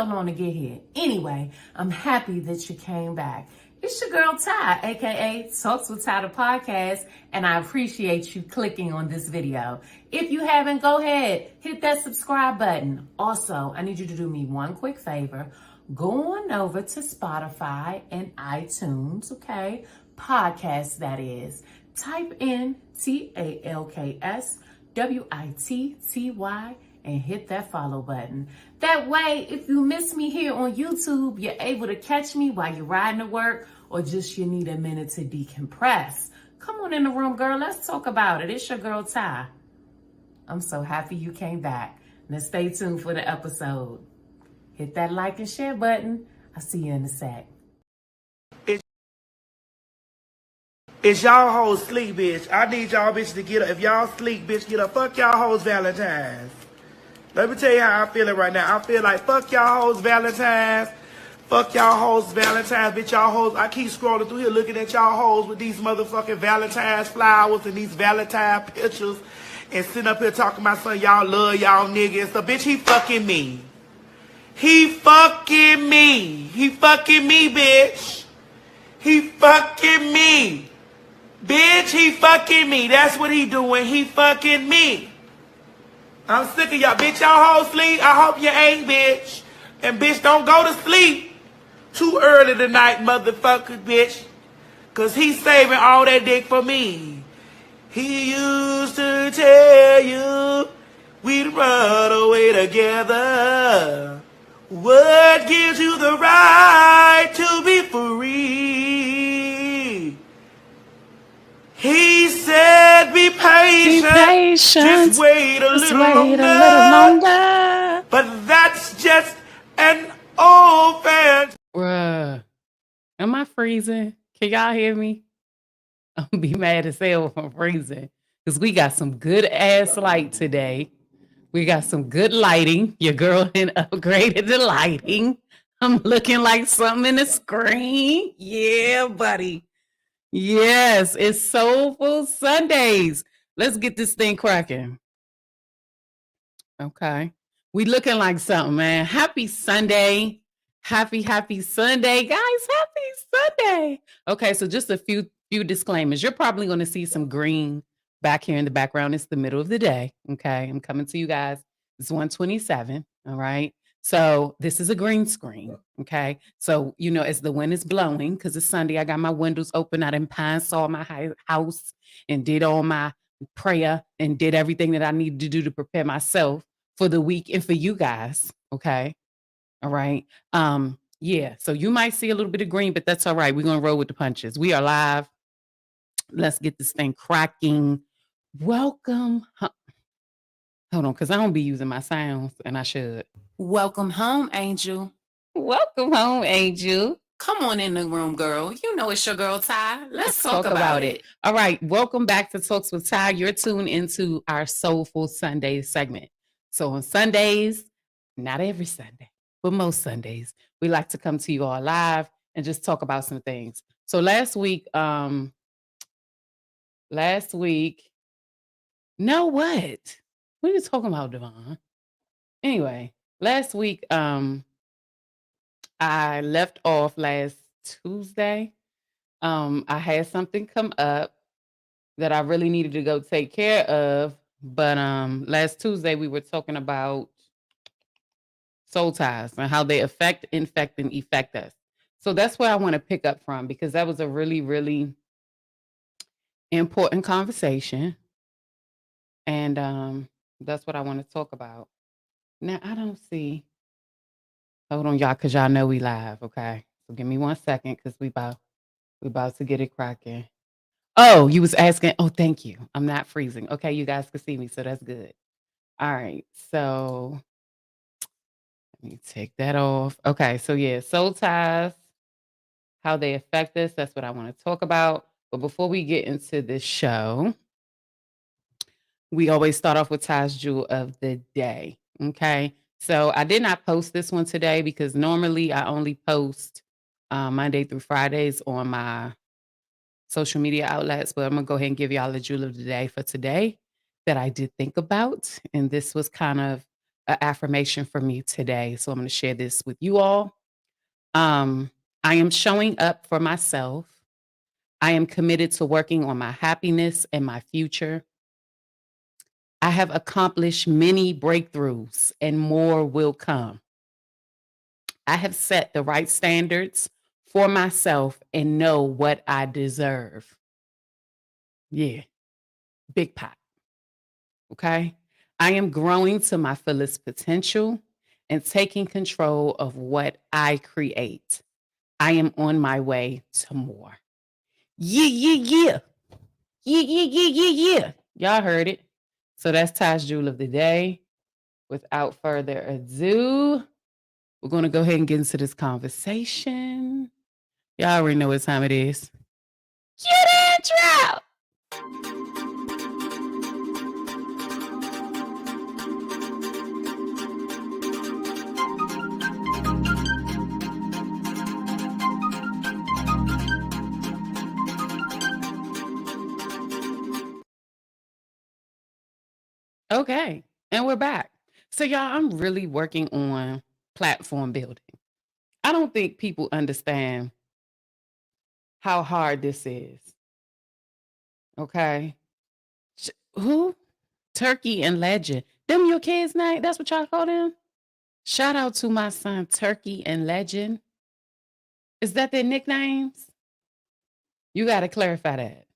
so long to get here. Anyway, I'm happy that you came back. It's your girl Ty, aka Talks with Ty the podcast, and I appreciate you clicking on this video. If you haven't, go ahead, hit that subscribe button. Also, I need you to do me one quick favor. Go on over to Spotify and iTunes, okay? Podcasts, that is. Type in TalksWitTy and hit that follow button. That way, if you miss me here on YouTube, you're able to catch me while you're riding to work or just you need a minute to decompress. Come on in the room, girl. Let's talk about it. It's your girl, Ty. I'm so happy you came back. Now stay tuned for the episode. Hit that like and share button. I'll see you in a sec. It's y'all hoes sleep, bitch. I need y'all bitches to get up. If y'all sleep, bitch, get up. Fuck y'all hoes Valentine's. Let me tell you how I'm feeling right now. I feel like fuck y'all hoes Valentine's. Fuck y'all hoes Valentine's, bitch. Y'all hoes. I keep scrolling through here looking at y'all hoes with these motherfucking Valentine's flowers and these Valentine pictures and sitting up here talking about something y'all love y'all niggas. So, bitch, he fucking me. He fucking me. He fucking me, bitch. He fucking me. Bitch, he fucking me. That's what he doing. He fucking me. I'm sick of y'all. Bitch, y'all hoes sleep. I hope you ain't, bitch. And bitch, don't go to sleep too early tonight, motherfucker, bitch. Cause he's saving all that dick for me. He used to tell you we'd run away together. What gives you the right to be free? He said, be patient. Just wait a little longer. But that's just an old fan. Bruh, am I freezing? Can y'all hear me? I'm gonna be mad as hell if I'm freezing. Because we got some good ass light today. We got some good lighting. Your girl had upgraded the lighting. I'm looking like something in the screen. Yeah, buddy. Yes, it's Soulful Sundayz. Let's get this thing cracking. Okay. We looking like something, man. Happy Sunday. Happy Sunday, guys. Happy Sunday. Okay, so just a few disclaimers. You're probably going to see some green back here in the background. It's the middle of the day. Okay, I'm coming to you guys. It's 1:27. All right. So this is a green screen. Okay. So, you know, as the wind is blowing, because it's Sunday, I got my windows open. I done pine saw my house and did all my prayer and did everything that I needed to do to prepare myself for the week and for you guys. Okay. All right. Yeah. So you might see a little bit of green, but that's all right. We're gonna roll with the punches. We are live. Let's get this thing cracking. Welcome. Hold on, because I don't be using my sounds, and I should. Welcome home, Angel. Welcome home, Angel. Come on in the room, girl. You know it's your girl, Ty. Let's talk about it. All right. Welcome back to Talks with Ty. You're tuned into our Soulful Sundayz segment. So on Sundays, not every Sunday, but most Sundays, we like to come to you all live and just talk about some things. So last week, no, what? What are you talking about, Devon? Anyway, last week, I left off last Tuesday. I had something come up that I really needed to go take care of. But last Tuesday, we were talking about soul ties and how they affect, infect, and effect us. So that's where I want to pick up from, because that was a really, really important conversation. And that's what I want to talk about. Now, I don't see. Hold on, y'all, because y'all know we live, okay? So give me 1 second, because we about to get it cracking. Oh, you was asking. Oh, thank you. I'm not freezing. Okay, you guys can see me, so that's good. All right, so let me take that off. Okay, so yeah, soul ties, how they affect us. That's what I want to talk about. But before we get into this show, we always start off with Ty's Jewel of the Day. Okay, so I did not post this one today because normally I only post Monday through Fridays on my social media outlets, but I'm gonna go ahead and give y'all the Jewel of the Day for today that I did think about. And this was kind of an affirmation for me today. So I'm going to share this with you all. I am showing up for myself. I am committed to working on my happiness and my future. I have accomplished many breakthroughs and more will come. I have set the right standards for myself and know what I deserve. Yeah, big pot. Okay. I am growing to my fullest potential and taking control of what I create. I am on my way to more. Yeah, yeah, yeah. Yeah, yeah, yeah, yeah, yeah. Y'all heard it. So that's Ty's Jewel of the Day. Without further ado, we're going to go ahead and get into this conversation. Y'all already know what time it is. Get intro. Okay, and we're back. So, y'all, I'm really working on platform building. I don't think people understand how hard this is. Okay. Who? Turkey and Legend. Them your kids' name? That's what y'all call them? Shout out to my son, Turkey and Legend. Is that their nicknames? You got to clarify that.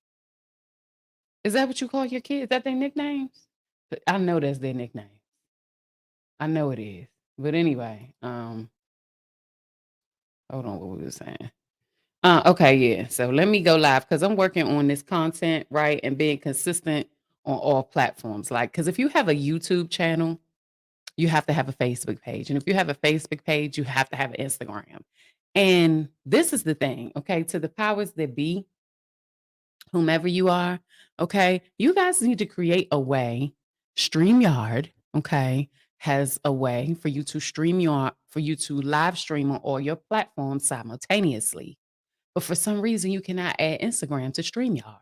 Is that what you call your kids? Is that their nicknames? I know that's their nickname. I know it is. But anyway, hold on, what we were saying. Okay, yeah. So let me go live because I'm working on this content, right? And being consistent on all platforms. Like, because if you have a YouTube channel, you have to have a Facebook page. And if you have a Facebook page, you have to have an Instagram. And this is the thing, okay? To the powers that be, whomever you are, okay, you guys need to create a way. StreamYard, okay, has a way for you to live stream on all your platforms simultaneously. But for some reason, you cannot add Instagram to StreamYard.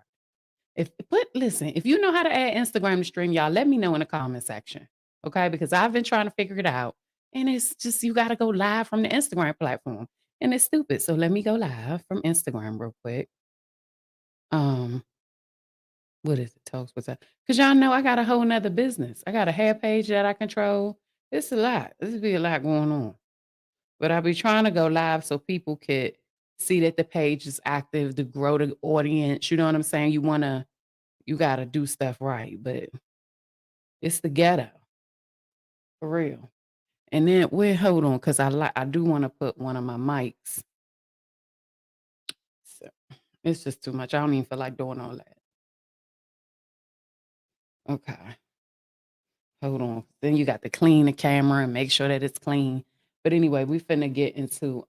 Listen, if you know how to add Instagram to StreamYard, let me know in the comment section. Okay, because I've been trying to figure it out. And it's just you got to go live from the Instagram platform. And it's stupid. So let me go live from Instagram real quick. What is it? TalksWitTy. Because y'all know I got a whole nother business. I got a hair page that I control. It's a lot. There's be a lot going on. But I'll be trying to go live so people could see that the page is active to grow the audience. You know what I'm saying? You gotta do stuff right, but it's the ghetto. For real. And then hold on, because I do want to put one of my mics. So it's just too much. I don't even feel like doing all that. Okay. Hold on. Then you got to clean the camera and make sure that it's clean. But anyway, we finna get into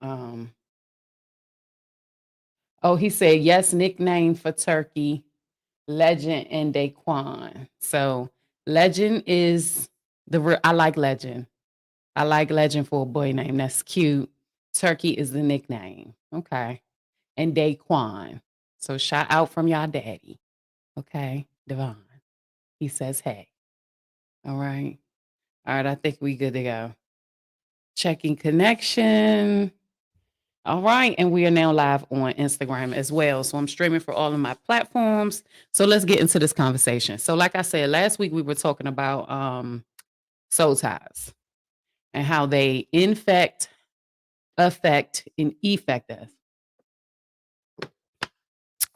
oh, he said yes, nickname for Turkey, Legend and Daquan. So Legend is I like Legend. I like Legend for a boy name. That's cute. Turkey is the nickname. Okay. And Daquan. So shout out from y'all daddy. Okay. Devon. He says, hey. All right. All right. I think we good to go. Checking connection. All right. And we are now live on Instagram as well. So I'm streaming for all of my platforms. So let's get into this conversation. So like I said, last week we were talking about Soulful and how they infect, affect, and effect us.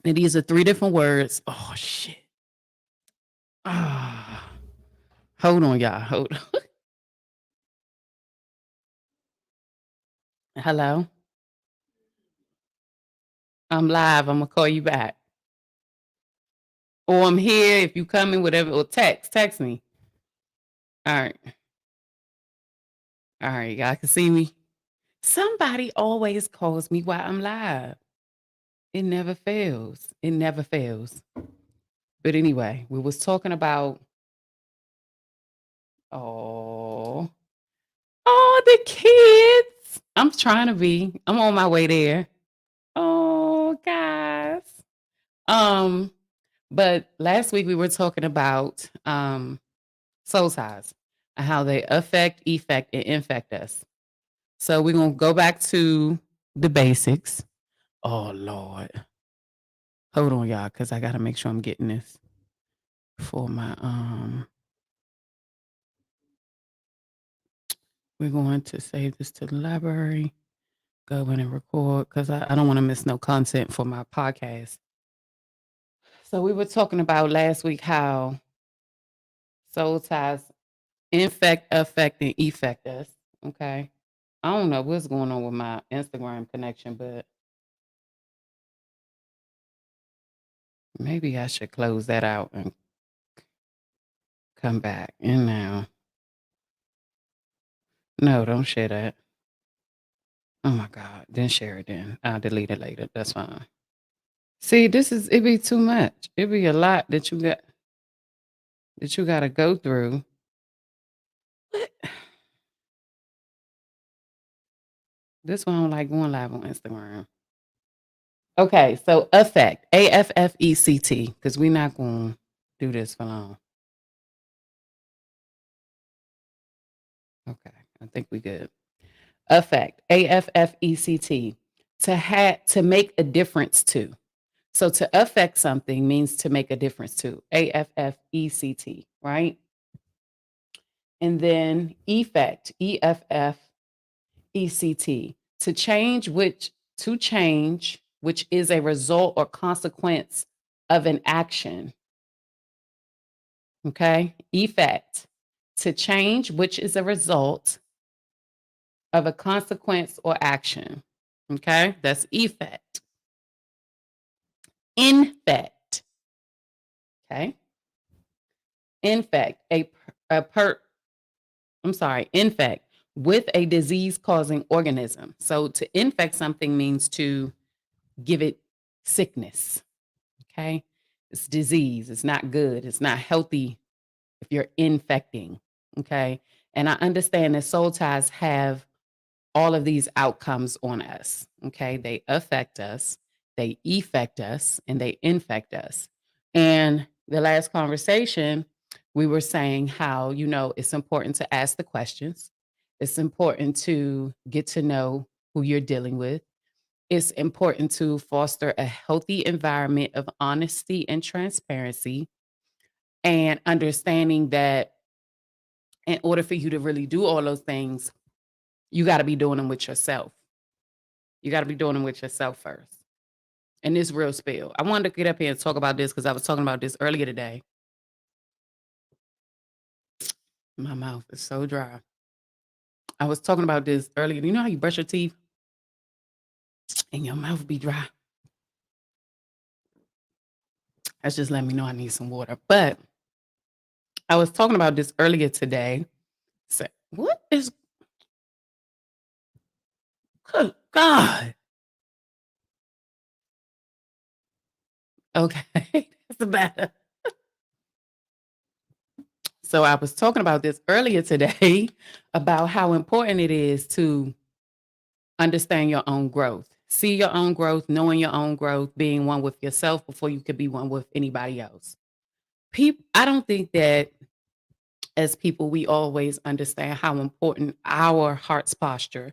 And these are 3 different words. Oh, shit. Hold on, y'all. Hold on. Hello? I'm live. I'm going to call you back. Or I'm here. If you come in, whatever, or text me. All right. All right. Y'all can see me. Somebody always calls me while I'm live. It never fails. It never fails. But anyway, we was talking about, oh, the kids. I'm trying to be. I'm on my way there. Oh, guys. But last week we were talking about Soulful how they affect, effect, and infect us. So we're going to go back to the basics. Oh, Lord. Hold on, y'all, because I got to make sure I'm getting this for my, we're going to save this to the library, go in and record, because I don't want to miss no content for my podcast. So we were talking about last week how soul ties infect, affect, and effect us. Okay. I don't know what's going on with my Instagram connection, but maybe I should close that out and come back. And now, no, don't share that. Oh my God. Then share it then. I'll delete it later. That's fine. See, it be too much. It be a lot that you got to go through. What? This one I don't like going live on Instagram. Okay, so affect, AFFECT, because we're not going to do this for long. Okay, I think we good. Affect, AFFECT, to make a difference to. So to affect something means to make a difference to. AFFECT, right? And then effect, EFFECT, to change, which is a result or consequence of an action. Okay, effect, to change, which is a result of a consequence or action. Okay, that's effect. Infect. Okay, infect, infect with a disease-causing organism. So to infect something means to give it sickness. Okay, it's disease. It's not good. It's not healthy if you're infecting. Okay, and I understand that soul ties have all of these outcomes on us. Okay, they affect us, they effect us, and they infect us. And the last conversation, we were saying how, it's important to ask the questions. It's important to get to know who you're dealing with. It's important to foster a healthy environment of honesty and transparency, and understanding that in order for you to really do all those things, you got to be doing them with yourself. You got to be doing them with yourself first. And this real spill. I wanted to get up here and talk about this because I was talking about this earlier today. My mouth is so dry. I was talking about this earlier. You know how you brush your teeth and your mouth be dry? That's just letting me know I need some water. But I was talking about this earlier today. So, what is... Good God. Okay, that's the matter. So I was talking about this earlier today about how important it is to understand your own growth, see your own growth, knowing your own growth, being one with yourself before you could be one with anybody else. I don't think that as people, we always understand how important our heart's posture,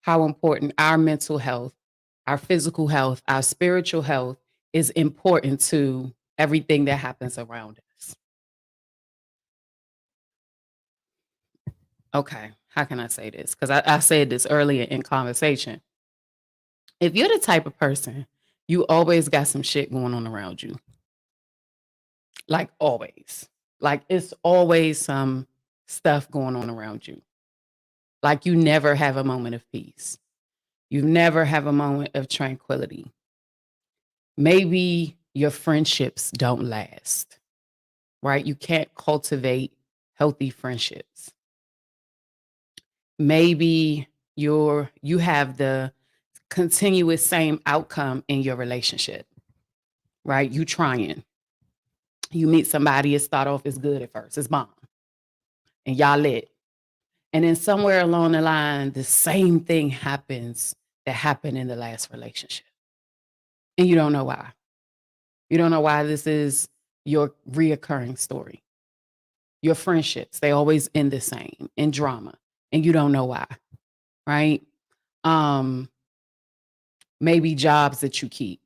how important our mental health, our physical health, our spiritual health is important to everything that happens around us. Okay, how can I say this? Because I said this earlier in conversation. If you're the type of person, you always got some shit going on around you. Like always. Like it's always some stuff going on around you. Like you never have a moment of peace. You never have a moment of tranquility. Maybe your friendships don't last, right? You can't cultivate healthy friendships. Maybe you have the continuous same outcome in your relationship, right? You trying. You meet somebody, it start off as good at first, it's bomb. And y'all lit. And then somewhere along the line, the same thing happens that happened in the last relationship. And you don't know why. You don't know why this is your reoccurring story. Your friendships, they always end the same in drama, and you don't know why, right? Um, Maybe jobs that you keep,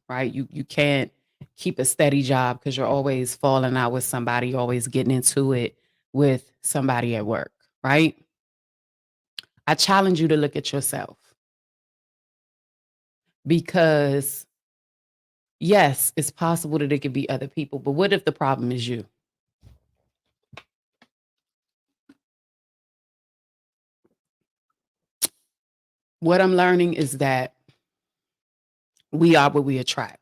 right? You can't keep a steady job because you're always falling out with somebody, you're always getting into it with somebody at work, right? I challenge you to look at yourself because yes, it's possible that it could be other people, but what if the problem is you? What I'm learning is that we are what we attract.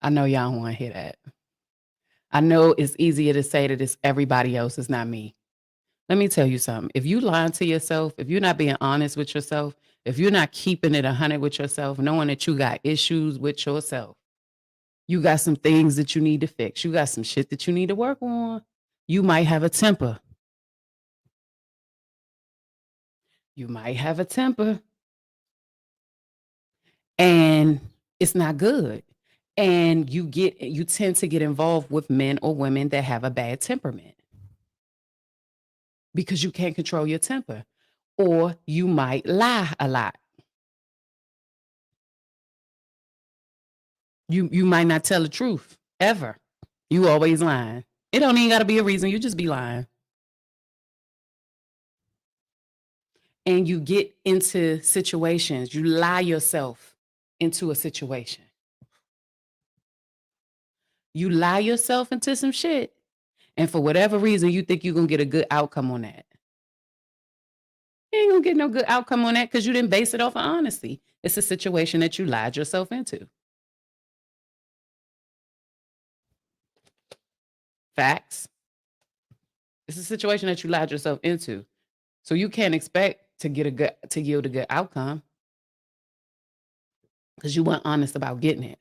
I know y'all don't want to hear that. I know it's easier to say that it's everybody else, it's not me. Let me tell you something. If you lying to yourself, if you're not being honest with yourself, if you're not keeping it 100 with yourself, knowing that you got issues with yourself, you got some things that you need to fix, you got some shit that you need to work on, you might have a temper. You might have a temper and it's not good. And you tend to get involved with men or women that have a bad temperament because you can't control your temper. Or you might lie a lot. You might not tell the truth ever. You always lying. It don't even got to be a reason. You just be lying. And you get into situations. You lie yourself into a situation. You lie yourself into some shit. And for whatever reason, you think you're going to get a good outcome on that. You ain't going to get no good outcome on that because you didn't base it off of honesty. It's a situation that you lied yourself into. Facts. It's a situation that you lied yourself into. So you can't expect to yield a good outcome because you weren't honest about getting it.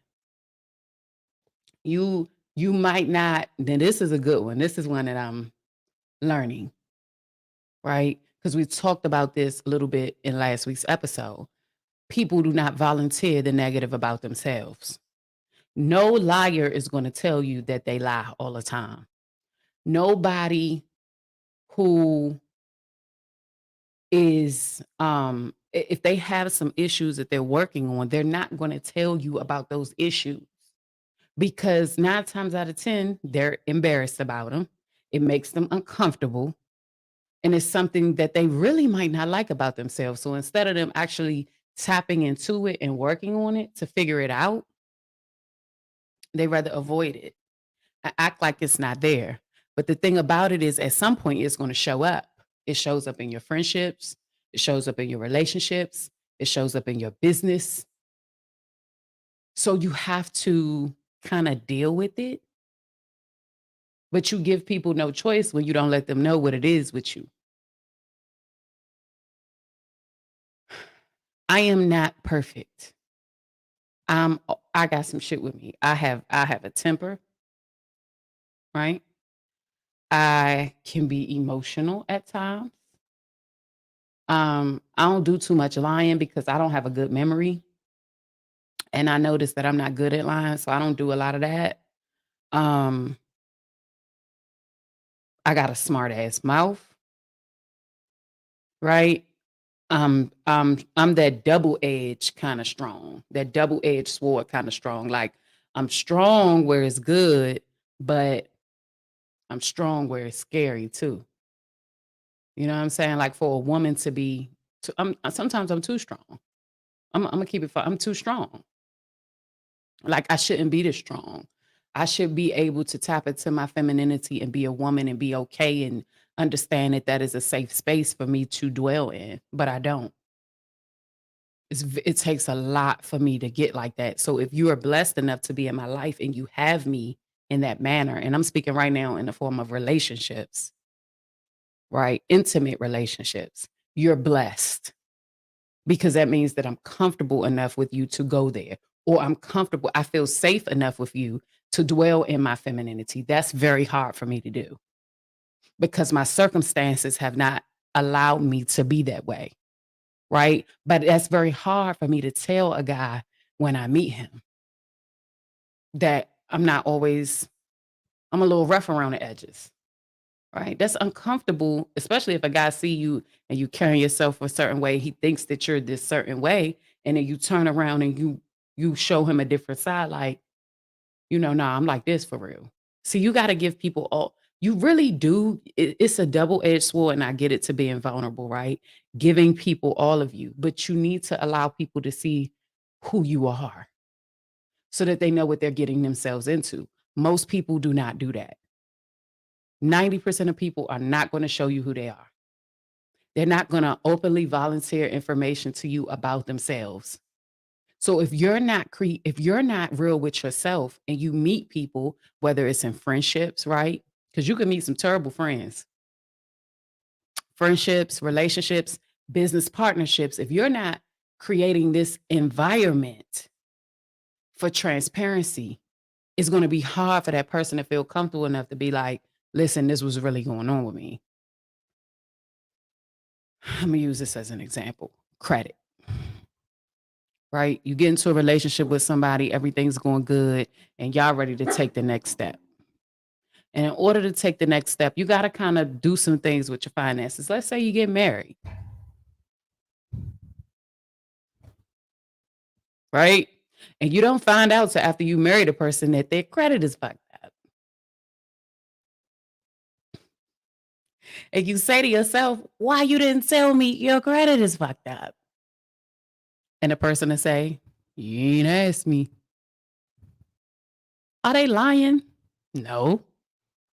You might not, then this is a good one. This is one that I'm learning, right? Because we talked about this a little bit in last week's episode. People do not volunteer the negative about themselves. No liar is going to tell you that they lie all the time. Nobody who is if they have some issues that they're working on, they're not going to tell you about those issues because 9 times out of 10 they're embarrassed about them. It makes them uncomfortable and it's something that they really might not like about themselves. So instead of them actually tapping into it and working on it to figure it out, they rather avoid it, act like it's not there. But the thing about it is at some point it's going to show up. It shows up in your friendships. It shows up in your relationships. It shows up in your business. So you have to kind of deal with it. But you give people no choice when you don't let them know what it is with you. I am not perfect. I got some shit with me. I have a temper, right? I can be emotional at times. I don't do too much lying because I don't have a good memory. And I noticed that I'm not good at lying, so I don't do a lot of that. I got a smart ass mouth, right? I'm that double-edged kind of strong, that double-edged sword kind of strong. Like I'm strong where it's good, but I'm strong where it's scary too. You know what I'm saying? Like for a woman to be, sometimes I'm too strong. I'm gonna keep it. I'm too strong. Like I shouldn't be this strong. I should be able to tap into my femininity and be a woman and be okay and understand that that is a safe space for me to dwell in. But I don't. It takes a lot for me to get like that. So if you are blessed enough to be in my life and you have me in that manner, and I'm speaking right now in the form of relationships, right? Intimate relationships, you're blessed because that means that I'm comfortable enough with you to go there, or I feel safe enough with you to dwell in my femininity. That's very hard for me to do because my circumstances have not allowed me to be that way. Right. But that's very hard for me to tell a guy when I meet him that I'm a little rough around the edges, right? That's uncomfortable, especially if a guy see you and you carry yourself a certain way. He thinks that you're this certain way, and then you turn around and you show him a different side, like, nah, I'm like this for real. See, you got to give people all. You really do. It's a double-edged sword, and I get it, to being vulnerable, right? Giving people all of you, but you need to allow people to see who you are so that they know what they're getting themselves into. Most people do not do that. 90% of people are not going to show you who they are. They're not going to openly volunteer information to you about themselves. So if you're not real with yourself and you meet people, whether it's in friendships, right? Because you can meet some terrible friends, friendships, relationships, business partnerships. If you're not creating this environment for transparency, it's going to be hard for that person to feel comfortable enough to be like, listen, this was really going on with me. I'm going to use this as an example. Credit. Right? You get into a relationship with somebody, everything's going good, and y'all ready to take the next step. And in order to take the next step, you got to kind of do some things with your finances. Let's say you get married. Right? And you don't find out till after you marry the person that their credit is fucked up. And you say to yourself, why you didn't tell me your credit is fucked up? And the person will say, you ain't asked me. Are they lying? No,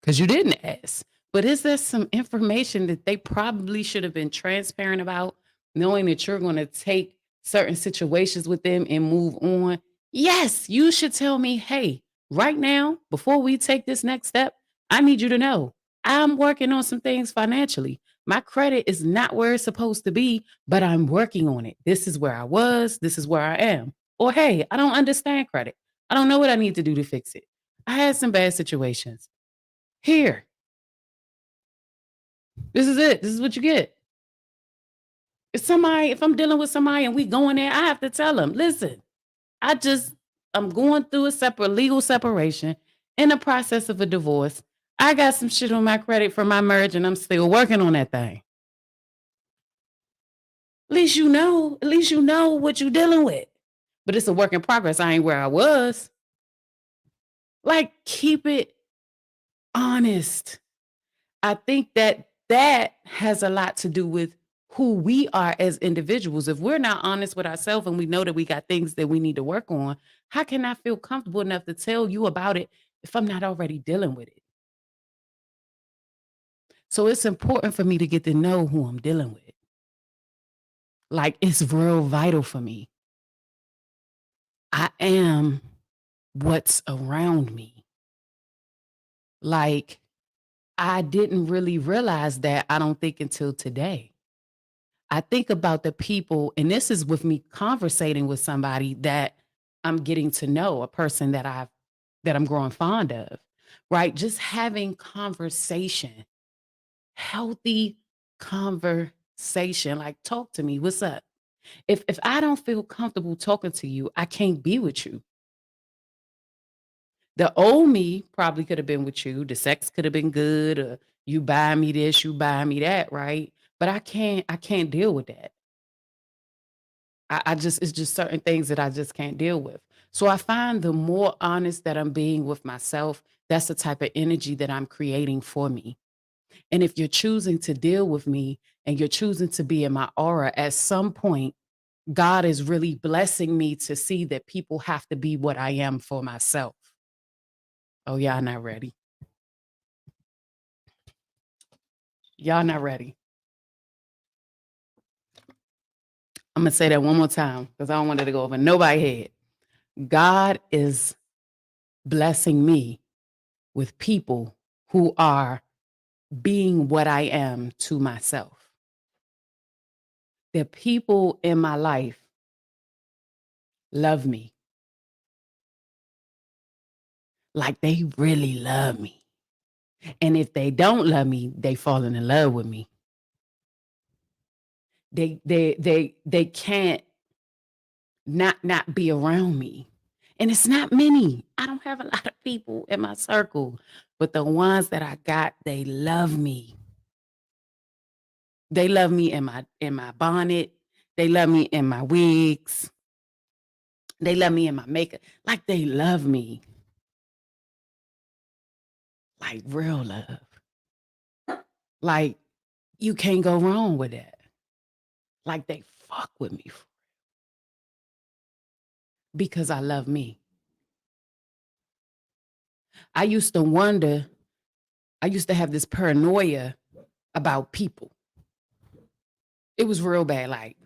because you didn't ask. But is there some information that they probably should have been transparent about, knowing that you're going to take certain situations with them and move on? Yes, you should tell me, hey, right now, before we take this next step, I need you to know I'm working on some things financially. My credit is not where it's supposed to be, but I'm working on it. This is where I was. This is where I am. Or, hey, I don't understand credit. I don't know what I need to do to fix it. I had some bad situations. Here. This is it. This is what you get. If I'm dealing with somebody and we going there, I have to tell them, listen, I'm going through a legal separation, in the process of a divorce. I got some shit on my credit for my marriage and I'm still working on that thing. At least you know what you're dealing with. But it's a work in progress. I ain't where I was. Like, keep it honest. I think that has a lot to do with who we are as individuals. If we're not honest with ourselves and we know that we got things that we need to work on, how can I feel comfortable enough to tell you about it if I'm not already dealing with it? So it's important for me to get to know who I'm dealing with. Like, it's real vital for me. I am what's around me. Like, I didn't really realize that, I don't think, until today. I think about the people, and this is with me conversating with somebody that I'm getting to know, a person that I'm growing fond of, right? Just having conversation, healthy conversation. Like, talk to me. What's up? If I don't feel comfortable talking to you, I can't be with you. The old me probably could have been with you. The sex could have been good, or you buy me this, you buy me that, right? But I can't deal with that. It's just certain things that I just can't deal with. So I find the more honest that I'm being with myself, that's the type of energy that I'm creating for me. And if you're choosing to deal with me and you're choosing to be in my aura, at some point, God is really blessing me to see that people have to be what I am for myself. Oh, y'all not ready. Y'all not ready. I'm going to say that one more time because I don't want it to go over nobody's head. God is blessing me with people who are being what I am to myself. The people in my life love me. Like, they really love me. And if they don't love me, they falling in love with me. They can't not be around me. And it's not many. I don't have a lot of people in my circle, but the ones that I got, they love me. They love me in my bonnet. They love me in my wigs. They love me in my makeup. Like they love me. Like real love. Like you can't go wrong with that. Like they fuck with me because I love me. I used to have this paranoia about people. It was real bad. Like,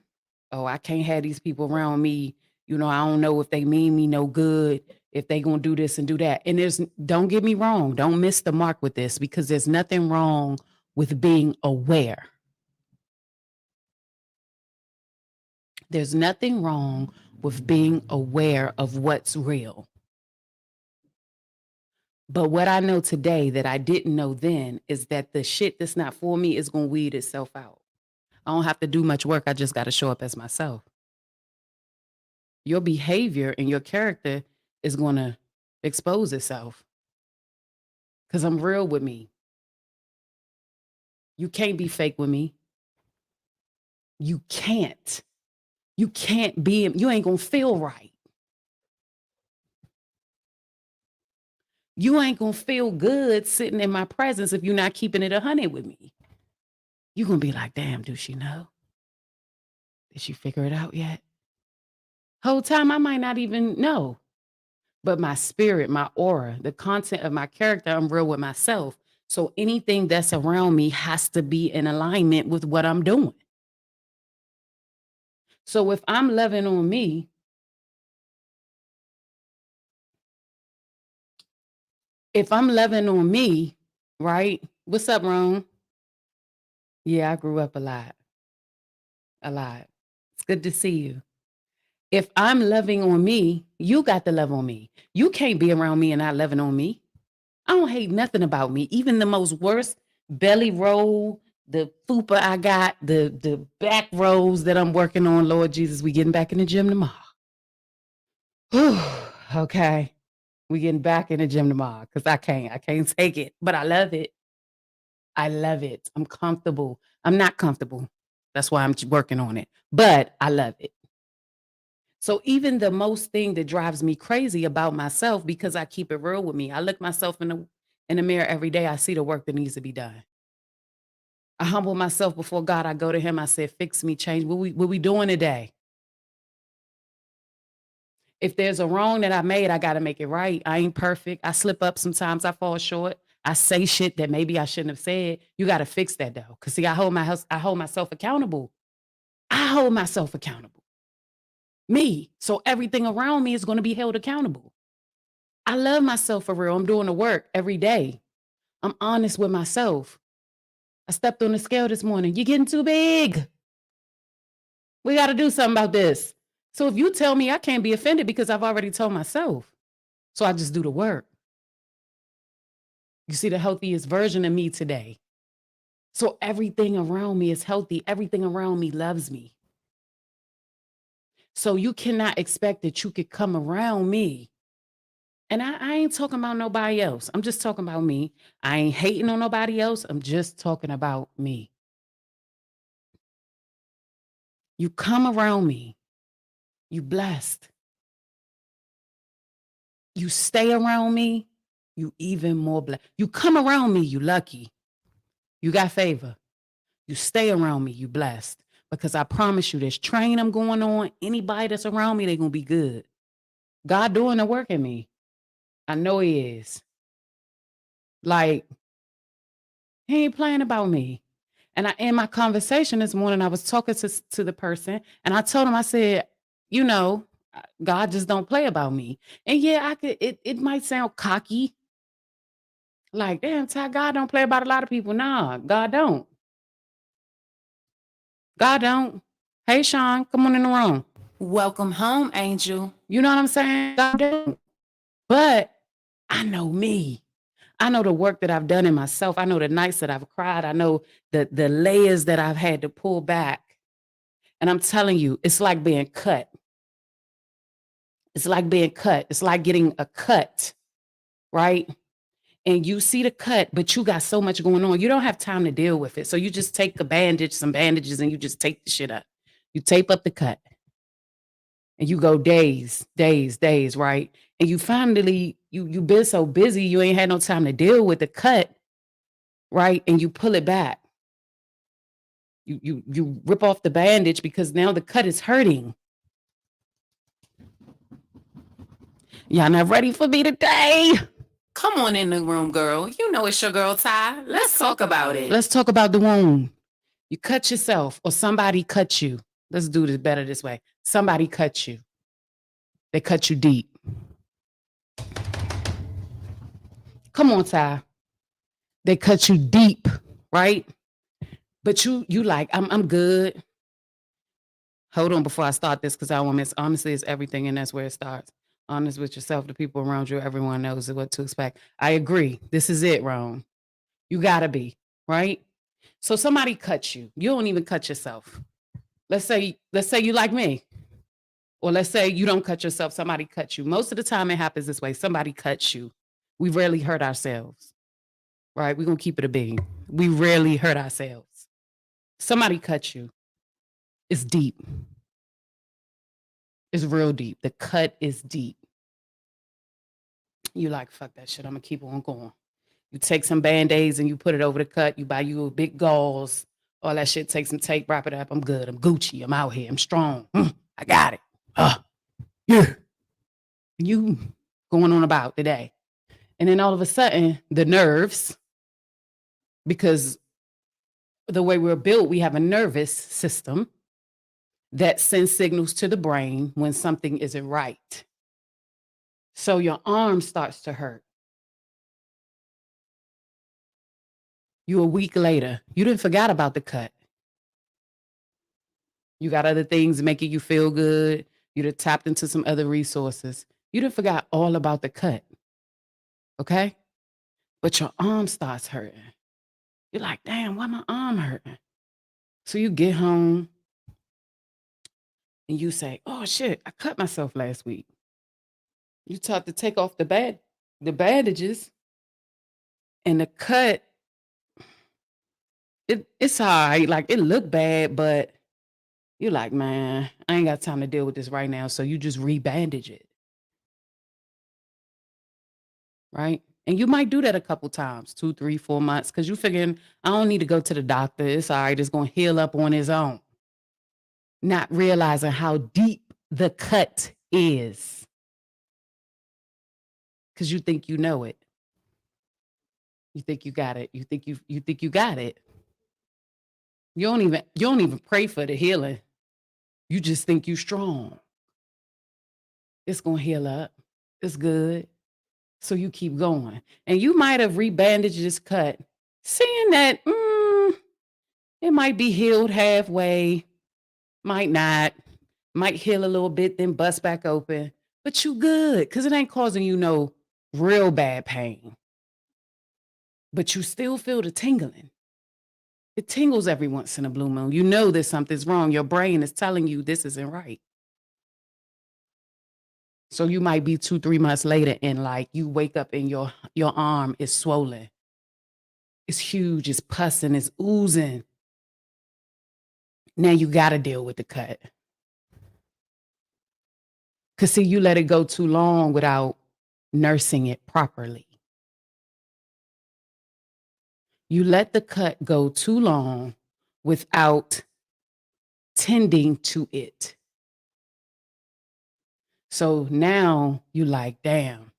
oh, I can't have these people around me. You know, I don't know if they mean me no good, if they gonna do this and do that. And don't get me wrong, don't miss the mark with this, because there's nothing wrong with being aware. There's nothing wrong with being aware of what's real. But what I know today that I didn't know then is that the shit that's not for me is gonna weed itself out. I don't have to do much work. I just got to show up as myself. Your behavior and your character is going to expose itself because I'm real with me. You can't be fake with me. You can't. You can't be, you ain't going to feel right. You ain't going to feel good sitting in my presence if you're not keeping it 100 with me. You're going to be like, damn, do she know? Did she figure it out yet? Whole time I might not even know. But my spirit, my aura, the content of my character, I'm real with myself. So anything that's around me has to be in alignment with what I'm doing. So if I'm loving on me, right? What's up, Ron? Yeah, I grew up a lot. It's good to see you. If I'm loving on me, you got to love on me. You can't be around me and not loving on me. I don't hate nothing about me. Even the most worst belly roll, the fupa I got, the back rolls that I'm working on. Lord Jesus, we getting back in the gym tomorrow. Whew, okay. We getting back in the gym tomorrow because I can't take it, but I love it. I love it. I'm comfortable. I'm not comfortable. That's why I'm working on it, but I love it. So even the most thing that drives me crazy about myself, because I keep it real with me, I look myself in the mirror every day. I see the work that needs to be done. I humble myself before God. I go to him. I said, fix me, change. What we doing today? If there's a wrong that I made, I got to make it right. I ain't perfect. I slip up sometimes. I fall short. I say shit that maybe I shouldn't have said. You got to fix that though. Cause see, I hold myself accountable. I hold myself accountable. Me. So everything around me is going to be held accountable. I love myself for real. I'm doing the work every day. I'm honest with myself. I stepped on the scale this morning. You're getting too big. We got to do something about this. So if you tell me, I can't be offended because I've already told myself. So I just do the work. You see the healthiest version of me today. So everything around me is healthy. Everything around me loves me. So you cannot expect that you could come around me. And I ain't talking about nobody else. I'm just talking about me. I ain't hating on nobody else. I'm just talking about me. You come around me, you blessed. You stay around me, you even more blessed. You come around me, you lucky. You got favor. You stay around me, you blessed. Because I promise you, this train I'm going on, anybody that's around me, they're going to be good. God doing the work in me. I know he is. Like, he ain't playing about me. And in my conversation this morning, I was talking to the person and I told him, I said, you know, God just don't play about me. And yeah, it might sound cocky. Like, damn, Ty, God don't play about a lot of people. Nah, God don't. God don't. Hey, Sean, come on in the room. Welcome home, Angel. You know what I'm saying? God don't. But I know me. I know the work that I've done in myself. I know the nights that I've cried. I know the layers that I've had to pull back. And I'm telling you, it's like being cut. It's like being cut. It's like getting a cut, right? And you see the cut, but you got so much going on. You don't have time to deal with it. So you just take some bandages, and you just take the shit up. You tape up the cut. And you go days, right? And you finally, you've been so busy, you ain't had no time to deal with the cut, right? And you pull it back. You rip off the bandage because now the cut is hurting. Y'all not ready for me today? Come on in the room, girl. You know it's your girl, Ty. Let's talk about it. Let's talk about the wound. You cut yourself or somebody cut you. Let's do this better this way. Somebody cut you. They cut you deep. Come on, Ty. They cut you deep, right? But you like, I'm good. Hold on before I start this, because I don't want to miss. Honestly, it's everything, and that's where it starts. Honest with yourself, the people around you, everyone knows what to expect. I agree. This is it, Rome. You gotta be, right? So somebody cut you. You don't even cut yourself. Let's say you like me. Or let's say you don't cut yourself, somebody cut you. Most of the time it happens this way. Somebody cuts you. We rarely hurt ourselves, right? We're going to keep it a bean. We rarely hurt ourselves. Somebody cut you. It's deep. It's real deep. The cut is deep. You like, fuck that shit. I'm going to keep on going. You take some Band-Aids and you put it over the cut. You buy you a big gauze. All that shit. Take some tape, wrap it up. I'm good. I'm Gucci. I'm out here. I'm strong. I got it. Yeah. You going on about today. And then all of a sudden, the nerves, because the way we're built, we have a nervous system that sends signals to the brain when something isn't right. So your arm starts to hurt. You a week later, you didn't forget about the cut. You got other things making you feel good. You done tapped into some other resources. You done forgot all about the cut. Okay? But your arm starts hurting. You're like, damn, why my arm hurting? So you get home and you say, oh shit, I cut myself last week. You taught to take off the bandages, and the cut, it's all right. Like, it looked bad, but you're like, man, I ain't got time to deal with this right now. So you just rebandage it. Right? And you might do that a couple times, 2, 3, 4 months, because you figuring, I don't need to go to the doctor. It's all right. It's going to heal up on its own. Not realizing how deep the cut is. Because you think you know it. You think you got it. You think you got it. You don't even pray for the healing. You just think you strong. It's going to heal up. It's good. So you keep going. And you might have rebandaged this cut, seeing that it might be healed halfway, might not, might heal a little bit, then bust back open. But you good, because it ain't causing you no real bad pain. But you still feel the tingling. It tingles every once in a blue moon. You know that something's wrong. Your brain is telling you this isn't right. So you might be 2, 3 months later and like you wake up and your arm is swollen. It's huge, it's pussing, it's oozing. Now you got to deal with the cut. Because see, you let it go too long without nursing it properly. You let the cut go too long without tending to it. So now you like, damn,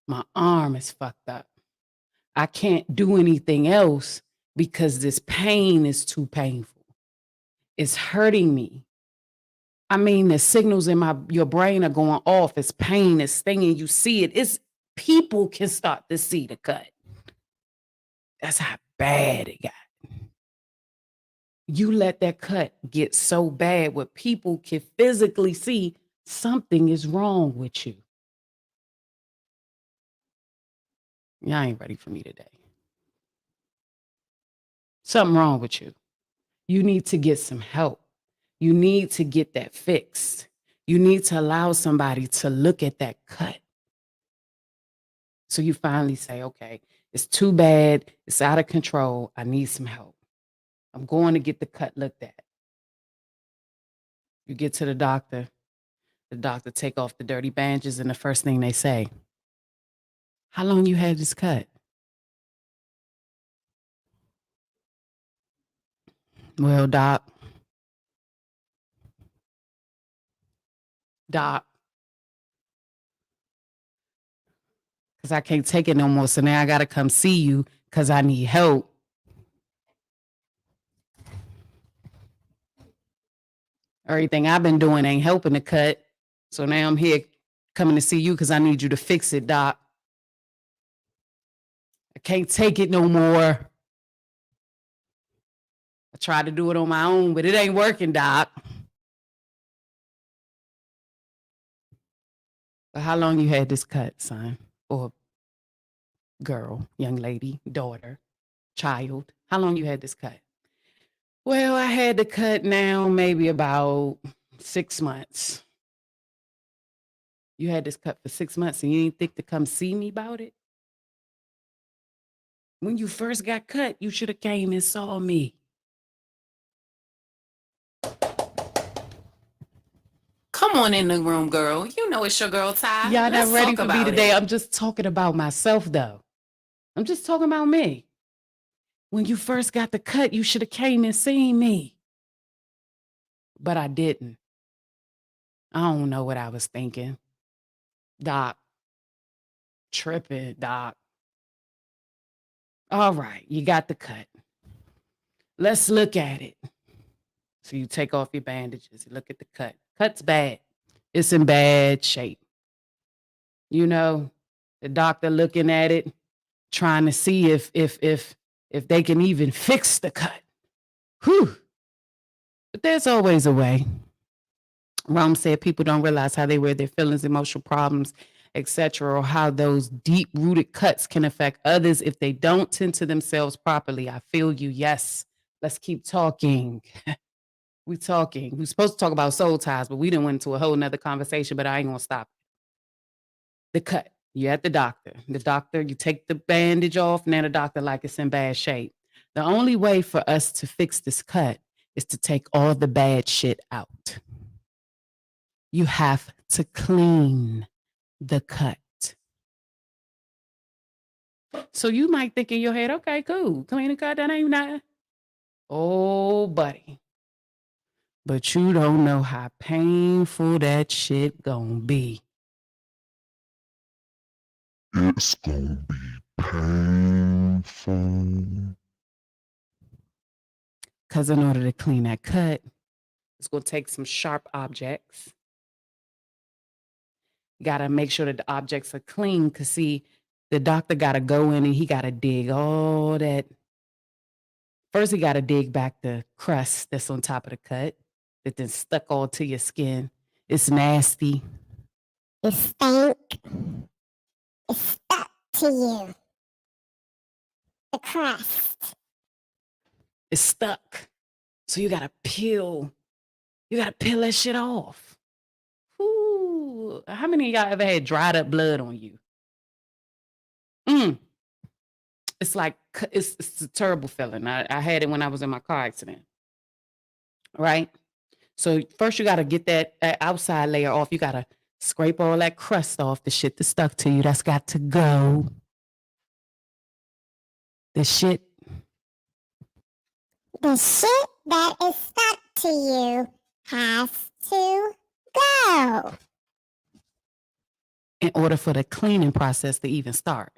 my arm is fucked up. I can't do anything else because this pain is too painful. It's hurting me. I mean, the signals in your brain are going off. It's pain, it's stinging. You see it. People can start to see the cut. That's how bad it got. You let that cut get so bad where people can physically see something is wrong with you. Y'all ain't ready for me today. Something wrong with you. You need to get some help. You need to get that fixed. You need to allow somebody to look at that cut. So you finally say, okay, it's too bad. It's out of control. I need some help. I'm going to get the cut looked at. You get to the doctor take off the dirty bandages, and the first thing they say, how long you had this cut? Well, doc, because I can't take it no more. So now I got to come see you because I need help. Everything I've been doing ain't helping the cut. So now I'm here coming to see you because I need you to fix it, doc. I can't take it no more. I tried to do it on my own, but it ain't working, doc. But how long you had this cut, son? Or girl, young lady, daughter, child? How long you had this cut? Well, I had the cut now maybe about 6 months. You had this cut for 6 months and you didn't think to come see me about it? When you first got cut, you should have came and saw me. Come on in the room, girl. You know it's your girl, Ty. Y'all Let's not ready talk for me about today. it. I'm just talking about myself, though. I'm just talking about me. When you first got the cut, you should have came and seen me. But I didn't. I don't know what I was thinking. Doc. Tripping, doc. All right, you got the cut. Let's look at it. So you take off your bandages, you look at the cut. Cut's bad. It's in bad shape. You know, the doctor looking at it, trying to see if they can even fix the cut. Whew. But there's always a way. Rome said people don't realize how they wear their feelings, emotional problems, etc., or how those deep-rooted cuts can affect others if they don't tend to themselves properly. I feel you. Yes. Let's keep talking. We're supposed to talk about soul ties, but we didn't went into a whole nother conversation, but I ain't gonna stop. The cut. You're at the doctor. You take the bandage off, and then the doctor like it's in bad shape. The only way for us to fix this cut is to take all the bad shit out. You have to clean the cut. So you might think in your head, okay, cool. Clean the cut, that ain't nothing. Oh, buddy. But you don't know how painful that shit gonna be. It's gonna be painful. Because in order to clean that cut, it's gonna take some sharp objects. You gotta make sure that the objects are clean, because see, the doctor gotta go in and he gotta dig all that. First, he gotta dig back the crust that's on top of the cut that then stuck all to your skin. It's nasty. It stank. It's stuck to you. The crust. It's stuck. So you gotta peel that shit off. Ooh, how many of y'all ever had dried up blood on you? It's like, it's a terrible feeling. I had it when I was in my car accident. Right? So first you gotta get that outside layer off. You gotta scrape all that crust off, the shit that's stuck to you. That's got to go. The shit that is stuck to you has to go. In order for the cleaning process to even start,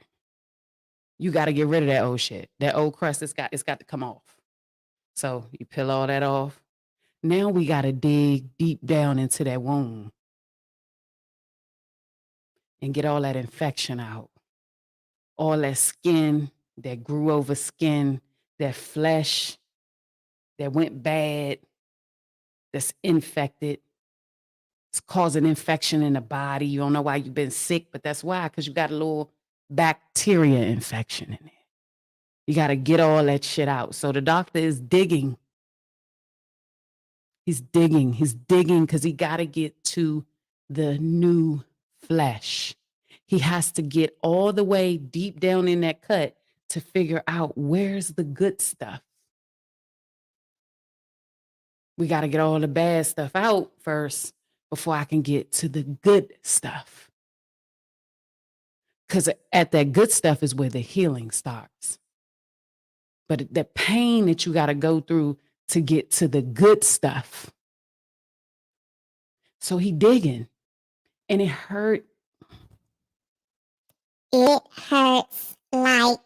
you got to get rid of that old shit. That old crust, it's got to come off. So you peel all that off. Now we got to dig deep down into that wound and get all that infection out. All that skin that grew over skin, that flesh that went bad, that's infected. It's causing infection in the body. You don't know why you've been sick, but that's why, because you got a little bacteria infection in there. You got to get all that shit out. So the doctor is digging. He's digging because he got to get to the new flesh. He has to get all the way deep down in that cut to figure out where's the good stuff. We got to get all the bad stuff out first before I can get to the good stuff. Because at that good stuff is where the healing starts. But the pain that you got to go through to get to the good stuff. So he digging, and it hurt. It hurts like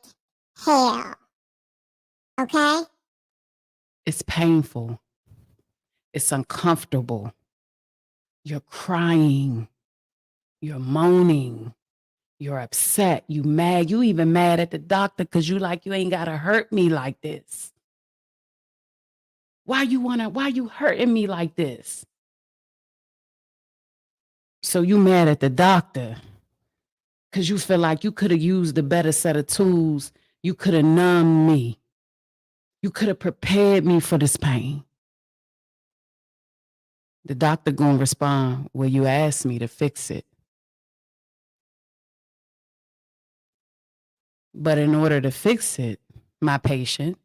hell. Okay? It's painful. It's uncomfortable. You're crying. You're moaning. You're upset. You mad. You even mad at the doctor because you like, you ain't got to hurt me like this. Why you hurting me like this? So you mad at the doctor because you feel like you could have used a better set of tools. You could have numbed me. You could have prepared me for this pain. The doctor gonna respond, well, you asked me to fix it. But in order to fix it, my patient,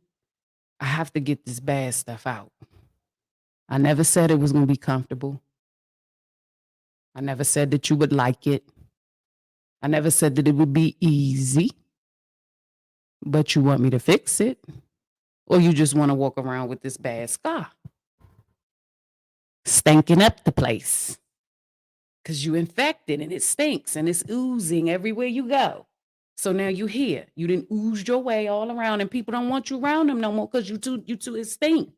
I have to get this bad stuff out. I never said it was gonna be comfortable. I never said that you would like it. I never said that it would be easy. But you want me to fix it? Or you just want to walk around with this bad scar? Stinking up the place. Because you infected and it stinks and it's oozing everywhere you go. So now you here. You didn't ooze your way all around and people don't want you around them no more because you too, it stink.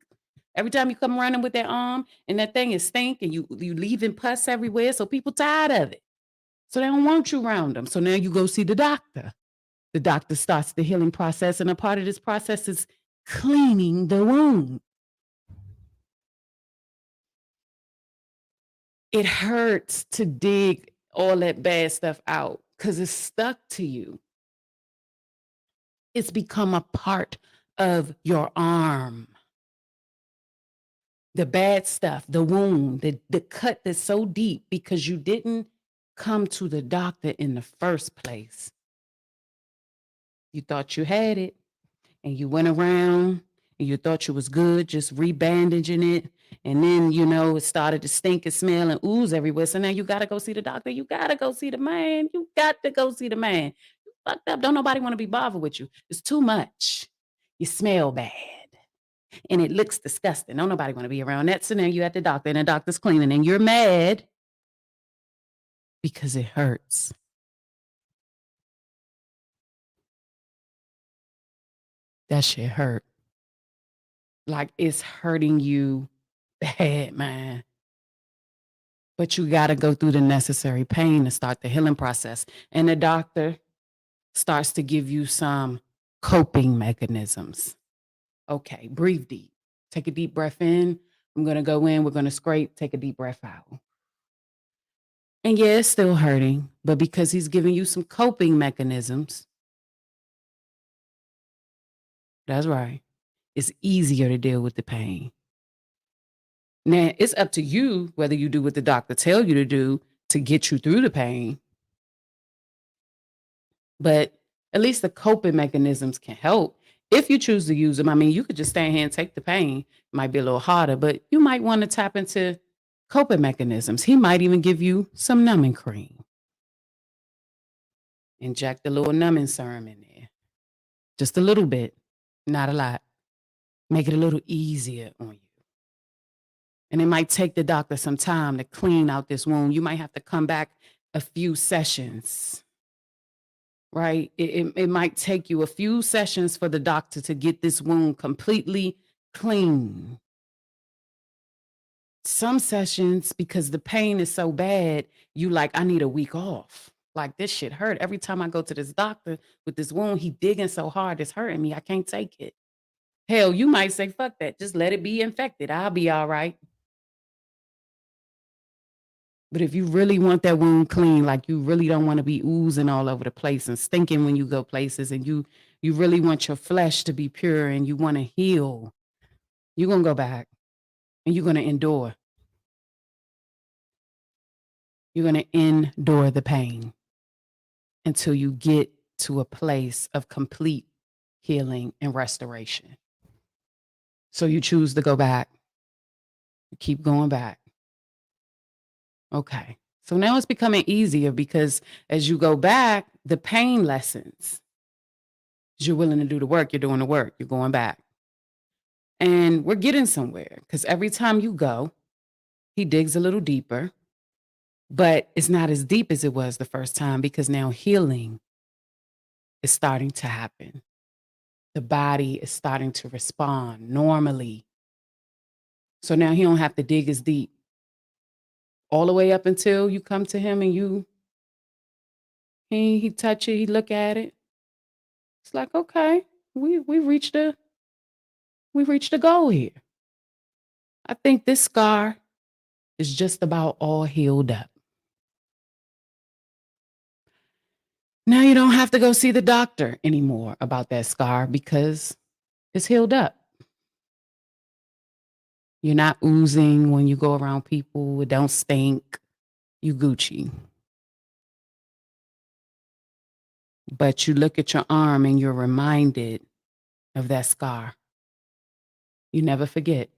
Every time you come around them with that arm and that thing is stink and you leaving pus everywhere. So people tired of it. So they don't want you around them. So now you go see the doctor. The doctor starts the healing process, and a part of this process is cleaning the wound. It hurts to dig all that bad stuff out because it's stuck to you. It's become a part of your arm. The bad stuff, the wound, the cut that's so deep because you didn't come to the doctor in the first place. You thought you had it and you went around and you thought you was good, just re-bandaging it. And then, it started to stink and smell and ooze everywhere. So now you got to go see the doctor. You got to go see the man. You got to go see the man. You fucked up. Don't nobody want to be bothered with you. It's too much. You smell bad. And it looks disgusting. Don't nobody want to be around that. So now you at the doctor and the doctor's cleaning and you're mad because it hurts. That shit hurt. Like it's hurting you bad, man. But you got to go through the necessary pain to start the healing process. And the doctor starts to give you some coping mechanisms. Okay, breathe deep. Take a deep breath in. I'm going to go in. We're going to scrape. Take a deep breath out. And yeah, it's still hurting. But because he's giving you some coping mechanisms, that's right, it's easier to deal with the pain. Now, it's up to you whether you do what the doctor tell you to do to get you through the pain. But at least the coping mechanisms can help. If you choose to use them, you could just stand here and take the pain. It might be a little harder, but you might want to tap into coping mechanisms. He might even give you some numbing cream. Inject a little numbing serum in there. Just a little bit, not a lot. Make it a little easier on you. And it might take the doctor some time to clean out this wound. You might have to come back a few sessions, right? It might take you a few sessions for the doctor to get this wound completely clean. Some sessions, because the pain is so bad, you like, I need a week off. Like this shit hurt. Every time I go to this doctor with this wound, he digging so hard, it's hurting me. I can't take it. Hell, you might say, fuck that. Just let it be infected. I'll be all right. But if you really want that wound clean, like you really don't want to be oozing all over the place and stinking when you go places, and you really want your flesh to be pure and you want to heal, you're going to go back and you're going to endure. You're going to endure the pain until you get to a place of complete healing and restoration. So you choose to go back. You keep going back. Okay. So now it's becoming easier because as you go back, the pain lessens. You're willing to do the work. You're doing the work. You're going back. And we're getting somewhere because every time you go, he digs a little deeper, but it's not as deep as it was the first time because now healing is starting to happen. The body is starting to respond normally. So now he don't have to dig as deep all the way up until you come to him and he touch it, he look at it. It's like, okay, we reached a goal here. I think this scar is just about all healed up. Now you don't have to go see the doctor anymore about that scar because it's healed up. You're not oozing when you go around people. It don't stink. You Gucci. But you look at your arm and you're reminded of that scar. You never forget.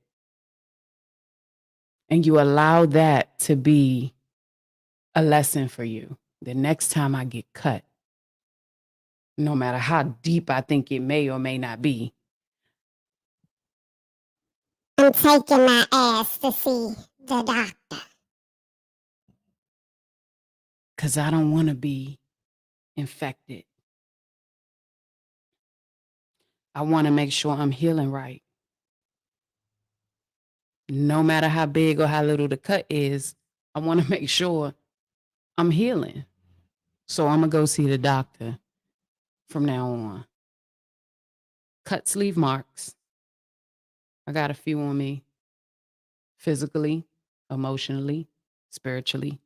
And you allow that to be a lesson for you. The next time I get cut, no matter how deep I think it may or may not be, I'm taking my ass to see the doctor. because I don't want to be infected. I want to make sure I'm healing right. No matter how big or how little the cut is, I want to make sure I'm healing. So I'm going to go see the doctor from now on. Cuts leave marks. I got a few on me. Physically, emotionally, spiritually.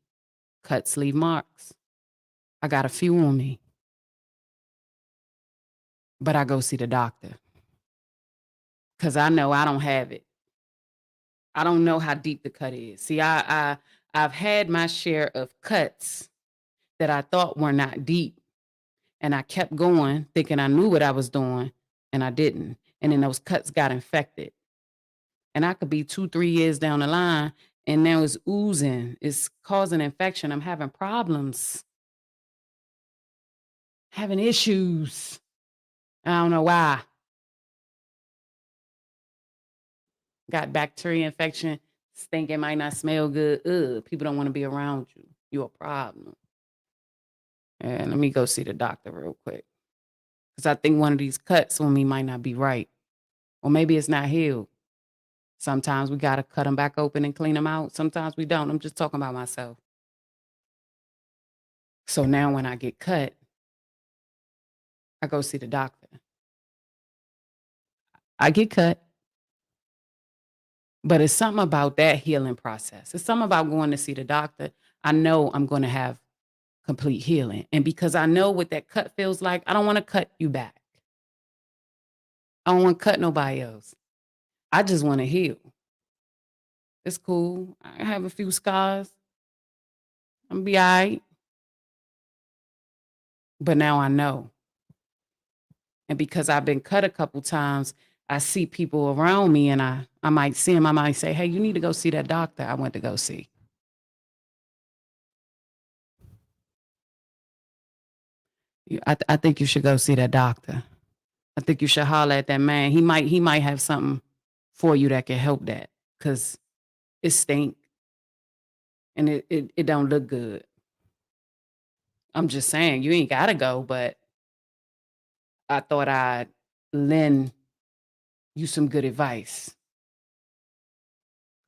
Cuts leave marks. I got a few on me. But I go see the doctor. Because I know I don't have it. I don't know how deep the cut is. See, I've had my share of cuts that I thought were not deep. And I kept going thinking I knew what I was doing and I didn't. And then those cuts got infected. And I could be 2-3 years down the line and now it's oozing. It's causing infection. I'm having problems. Having issues. I don't know why. Got bacteria infection. Stinking might not smell good. Ugh, people don't want to be around you. You're a problem. And let me go see the doctor real quick. Because I think one of these cuts on me might not be right. Or maybe it's not healed. Sometimes we got to cut them back open and clean them out. Sometimes we don't. I'm just talking about myself. So now when I get cut, I go see the doctor. I get cut. But it's something about that healing process. It's something about going to see the doctor. I know I'm going to have complete healing. And because I know what that cut feels like, I don't want to cut you back. I don't want to cut nobody else. I just want to heal. It's cool. I have a few scars. I'm going to be all right. But now I know. And because I've been cut a couple times, I see people around me and I might see them. I might say, hey, you need to go see that doctor I went to go see. I think you should go see that doctor. I think you should holler at that man. He might have something for you that can help that because it stink and it don't look good. I'm just saying, you ain't got to go, but I thought I'd lend you some good advice.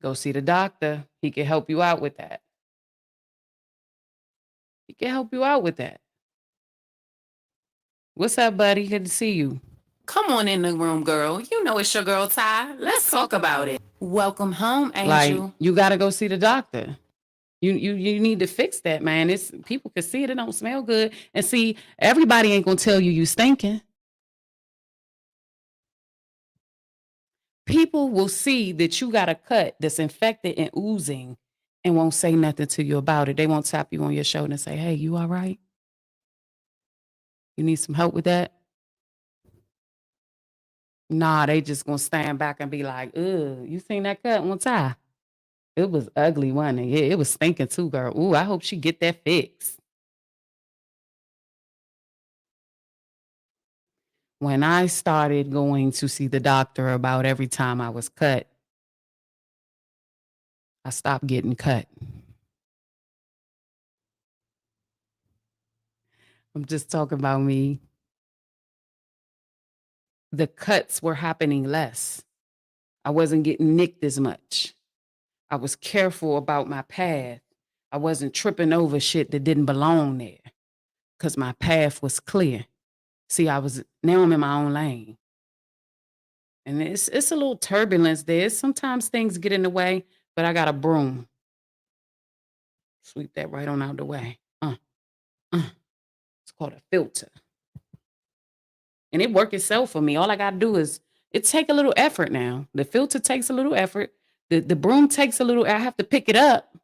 Go see the doctor. He can help you out with that. He can help you out with that. What's up, buddy? Good to see you. Come on in the room, girl. You know it's your girl, Ty. Let's talk about it. Welcome home, Like, Angel. you got to go see the doctor. You need to fix that, man. It's people can see it. It don't smell good. And see, everybody ain't gonna tell you stinking. People will see that you got a cut that's infected and oozing, and won't say nothing to you about it. They won't tap you on your shoulder and say, hey, you all right? You need some help with that? Nah, they just gonna stand back and be like, ugh, you seen that cut one time? It was ugly, wasn't it? Yeah, it was stinking too, girl. Ooh, I hope she get that fixed. When I started going to see the doctor about every time I was cut, I stopped getting cut. I'm just talking about me. The cuts were happening less. I wasn't getting nicked as much. I was careful about my path. I wasn't tripping over shit that didn't belong there because my path was clear. See, now I'm in my own lane. And it's a little turbulence there. Sometimes things get in the way, but I got a broom. Sweep that right on out the way. It's called a filter. And it worked itself for me. All I got to do is, it take a little effort now. The filter takes a little effort. The broom takes a little, I have to pick it up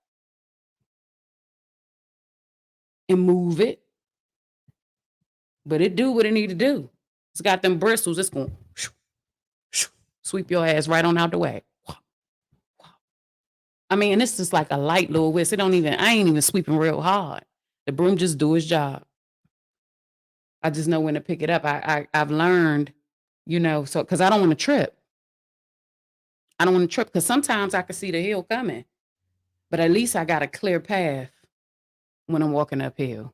and move it. But it do what it need to do. It's got them bristles. It's going to sweep your ass right on out the way. I mean, and it's just like a light little whisk. I ain't even sweeping real hard. The broom just do its job. I just know when to pick it up. I've learned, so because I don't want to trip. I don't want to trip because sometimes I can see the hill coming, but at least I got a clear path when I'm walking uphill.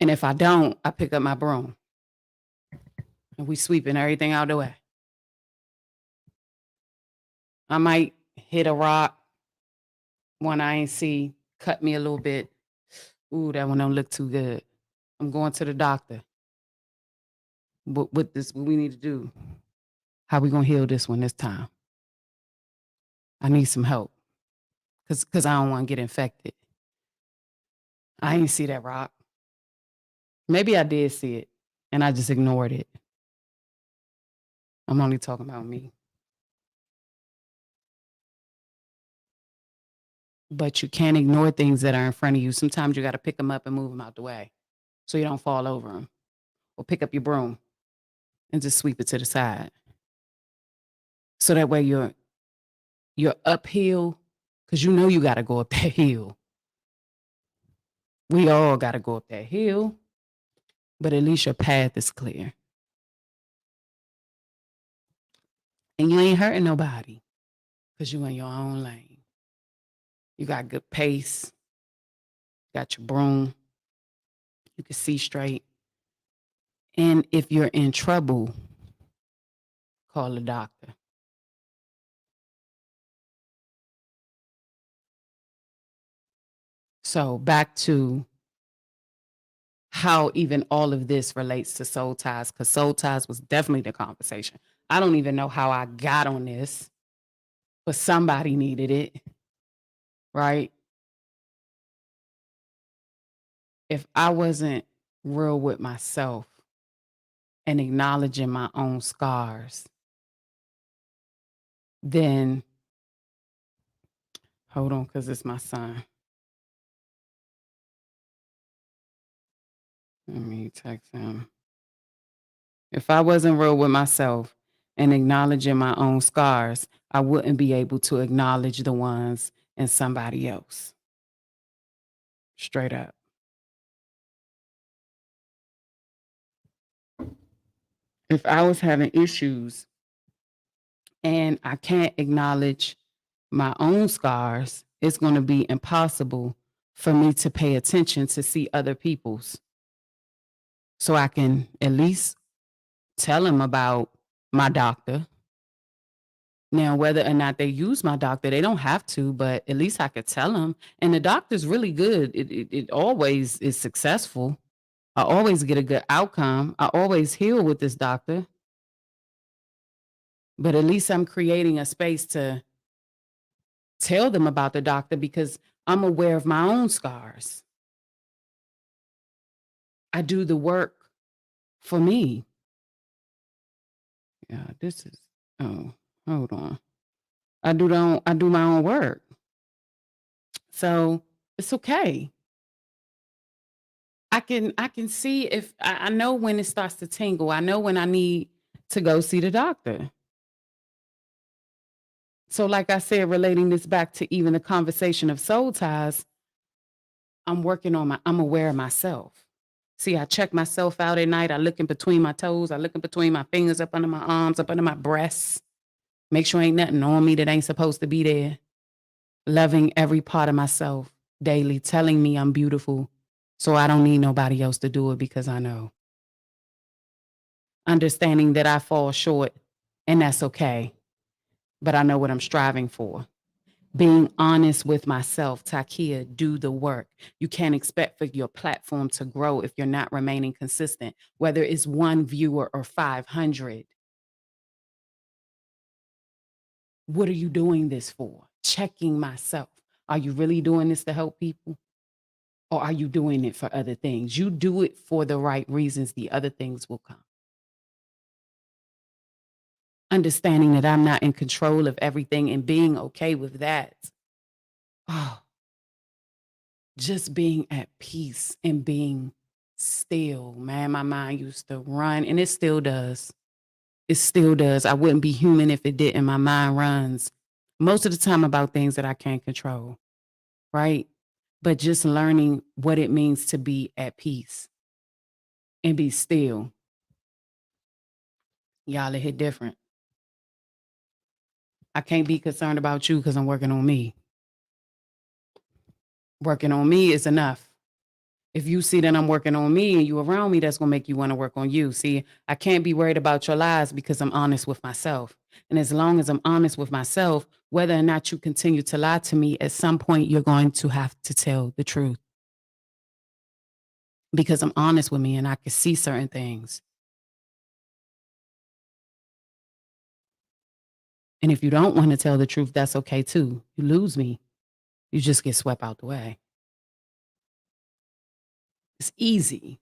And if I don't, I pick up my broom and we sweeping everything out the way. I might hit a rock, one I ain't see, cut me a little bit. Ooh, that one don't look too good. I'm going to the doctor. What we need to do? How we gonna heal this one this time? I need some help. Cause I don't want to get infected. I ain't see that rock. Maybe I did see it and I just ignored it. I'm only talking about me. But you can't ignore things that are in front of you. Sometimes you got to pick them up and move them out the way so you don't fall over them. Or pick up your broom and just sweep it to the side. So that way you're uphill, because you got to go up that hill. We all got to go up that hill, but at least your path is clear. And you ain't hurting nobody because you in your own lane. You got good pace. Got your broom. You can see straight. And if you're in trouble, call the doctor. So back to how even all of this relates to soul ties, because soul ties was definitely the conversation. I don't even know how I got on this, but somebody needed it, right? If I wasn't real with myself and acknowledging my own scars, then, hold on, because it's my son. Let me text him. If I wasn't real with myself and acknowledging my own scars, I wouldn't be able to acknowledge the ones in somebody else. Straight up. If I was having issues and I can't acknowledge my own scars, it's going to be impossible for me to pay attention to see other people's. So I can at least tell them about my doctor. Now, whether or not they use my doctor, they don't have to, but at least I could tell them. And the doctor's really good. It always is successful. I always get a good outcome. I always heal with this doctor. But at least I'm creating a space to tell them about the doctor because I'm aware of my own scars. I do the work for me. Yeah, hold on. I do my own work. So it's okay. I can see if I know when it starts to tingle. I know when I need to go see the doctor. So, like I said, relating this back to even the conversation of soul ties, I'm aware of myself. See, I check myself out at night. I look in between my toes. I look in between my fingers, up under my arms, up under my breasts. Make sure ain't nothing on me that ain't supposed to be there. Loving every part of myself daily, telling me I'm beautiful. So I don't need nobody else to do it because I know. Understanding that I fall short and that's okay. But I know what I'm striving for. Being honest with myself, Takia, do the work. You can't expect for your platform to grow if you're not remaining consistent, whether it's one viewer or 500. What are you doing this for? Checking myself. Are you really doing this to help people? Or are you doing it for other things? You do it for the right reasons, the other things will come. Understanding that I'm not in control of everything and being okay with that. Oh, just being at peace and being still, man. My mind used to run and it still does. It still does. I wouldn't be human if it didn't. My mind runs most of the time about things that I can't control, right? But just learning what it means to be at peace and be still. Y'all, it hit different. I can't be concerned about you because I'm working on me. Working on me is enough. If you see that I'm working on me and you around me, that's going to make you want to work on you. See, I can't be worried about your lies because I'm honest with myself. And as long as I'm honest with myself, whether or not you continue to lie to me, at some point, you're going to have to tell the truth. Because I'm honest with me and I can see certain things. And if you don't want to tell the truth, that's okay too. You lose me. You just get swept out the way. It's easy.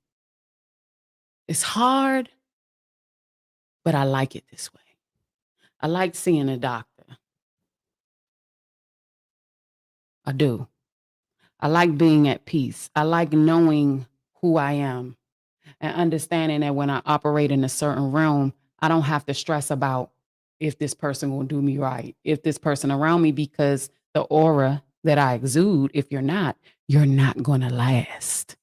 It's hard, but I like it this way. I like seeing a doctor. I do. I like being at peace. I like knowing who I am and understanding that when I operate in a certain realm, I don't have to stress about if this person will do me right, if this person around me, because the aura that I exude, if you're not going to last.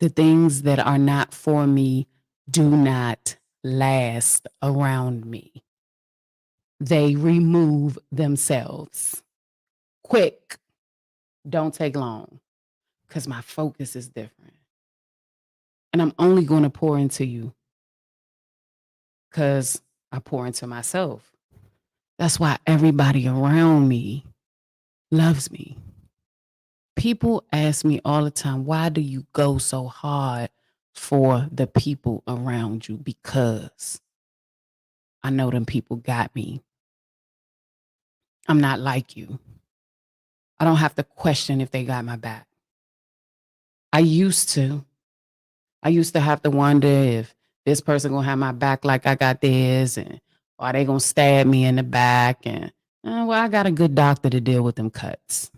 The things that are not for me do not last around me. They remove themselves quick. Don't take long because my focus is different. And I'm only going to pour into you because I pour into myself. That's why everybody around me loves me. People ask me all the time, why do you go so hard for the people around you? Because I know them people got me. I'm not like you. I don't have to question if they got my back. I used to have to wonder if this person gonna have my back like I got theirs, and are they gonna stab me in the back? And well, I got a good doctor to deal with them cuts.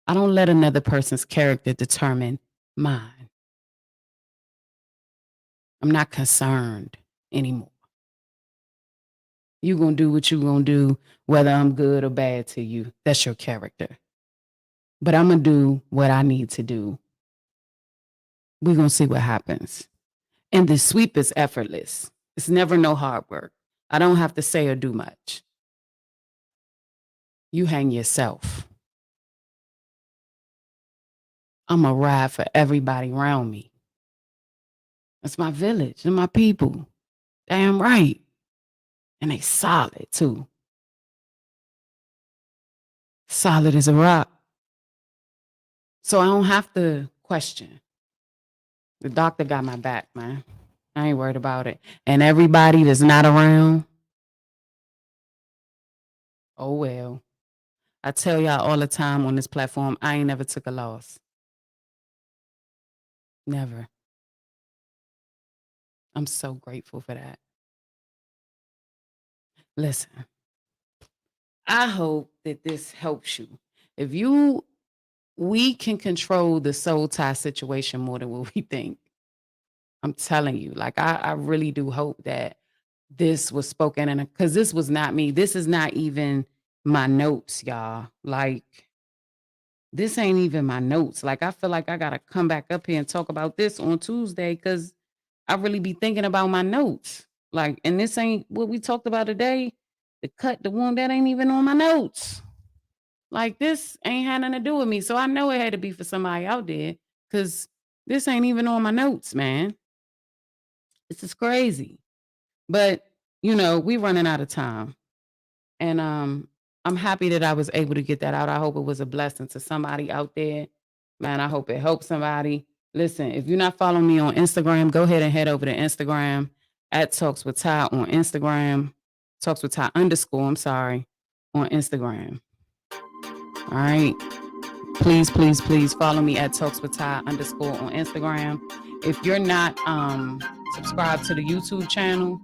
I don't let another person's character determine mine. I'm not concerned anymore. You gonna do what you gonna do, whether I'm good or bad to you. That's your character. But I'm gonna do what I need to do. We're gonna see what happens. And the sweep is effortless. It's never no hard work. I don't have to say or do much. You hang yourself. I'm a ride for everybody around me. That's my village and my people. Damn right. And they solid too. Solid as a rock. So I don't have to question. The doctor got my back, man. I ain't worried about it. And everybody that's not around, oh well. I tell y'all all the time on this platform, I ain't never took a loss. Never. I'm so grateful for that. Listen, I hope that this helps you. If we can control the soul tie situation more than what we think. I'm telling you, like, I really do hope that this was spoken, and because this was not me. This is not even my notes, y'all. Like, this ain't even my notes. Like, I feel like I gotta come back up here and talk about this on Tuesday because I really be thinking about my notes. Like, and this ain't what we talked about today. The cut, the wound, that ain't even on my notes. Like, this ain't had nothing to do with me. So I know it had to be for somebody out there because this ain't even on my notes, man. This is crazy. But, we running out of time. And I'm happy that I was able to get that out. I hope it was a blessing to somebody out there. Man, I hope it helped somebody. Listen, if you're not following me on Instagram, go ahead and head over to Instagram at TalksWitTy on Instagram. TalksWitTy _ I'm sorry, on Instagram. All right. Please, please, please follow me at TalksWitTy _ on Instagram. If you're not subscribed to the YouTube channel,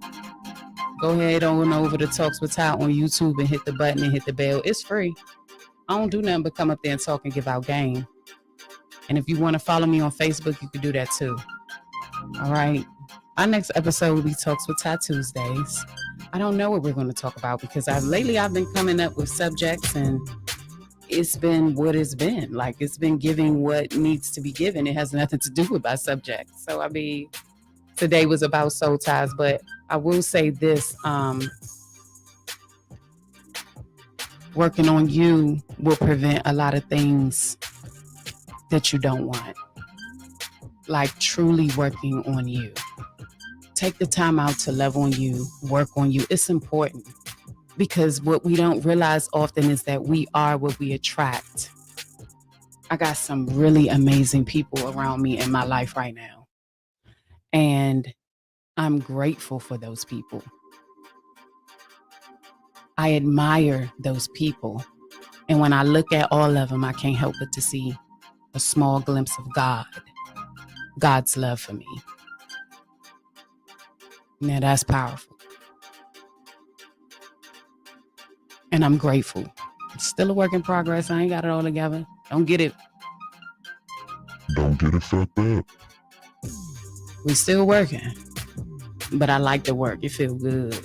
go ahead on over to Talks with Ty on YouTube and hit the button and hit the bell. It's free. I don't do nothing but come up there and talk and give out game. And if you want to follow me on Facebook, you can do that too. All right. Our next episode will be Talks with Ty Tuesdays. I don't know what we're going to talk about because lately I've been coming up with subjects and it's been what it's been. Like, it's been giving what needs to be given. It has nothing to do with my subject. So, I mean, today was about soul ties, but I will say this, working on you will prevent a lot of things that you don't want. Like, truly working on you. Take the time out to love on you, work on you. It's important because what we don't realize often is that we are what we attract. I got some really amazing people around me in my life right now. And I'm grateful for those people. I admire those people. And when I look at all of them, I can't help but to see a small glimpse of God, God's love for me. Now that's powerful. And I'm grateful. It's still a work in progress. I ain't got it all together. Don't get it. Don't get it fucked up. We still working. But I like the work. It feels good.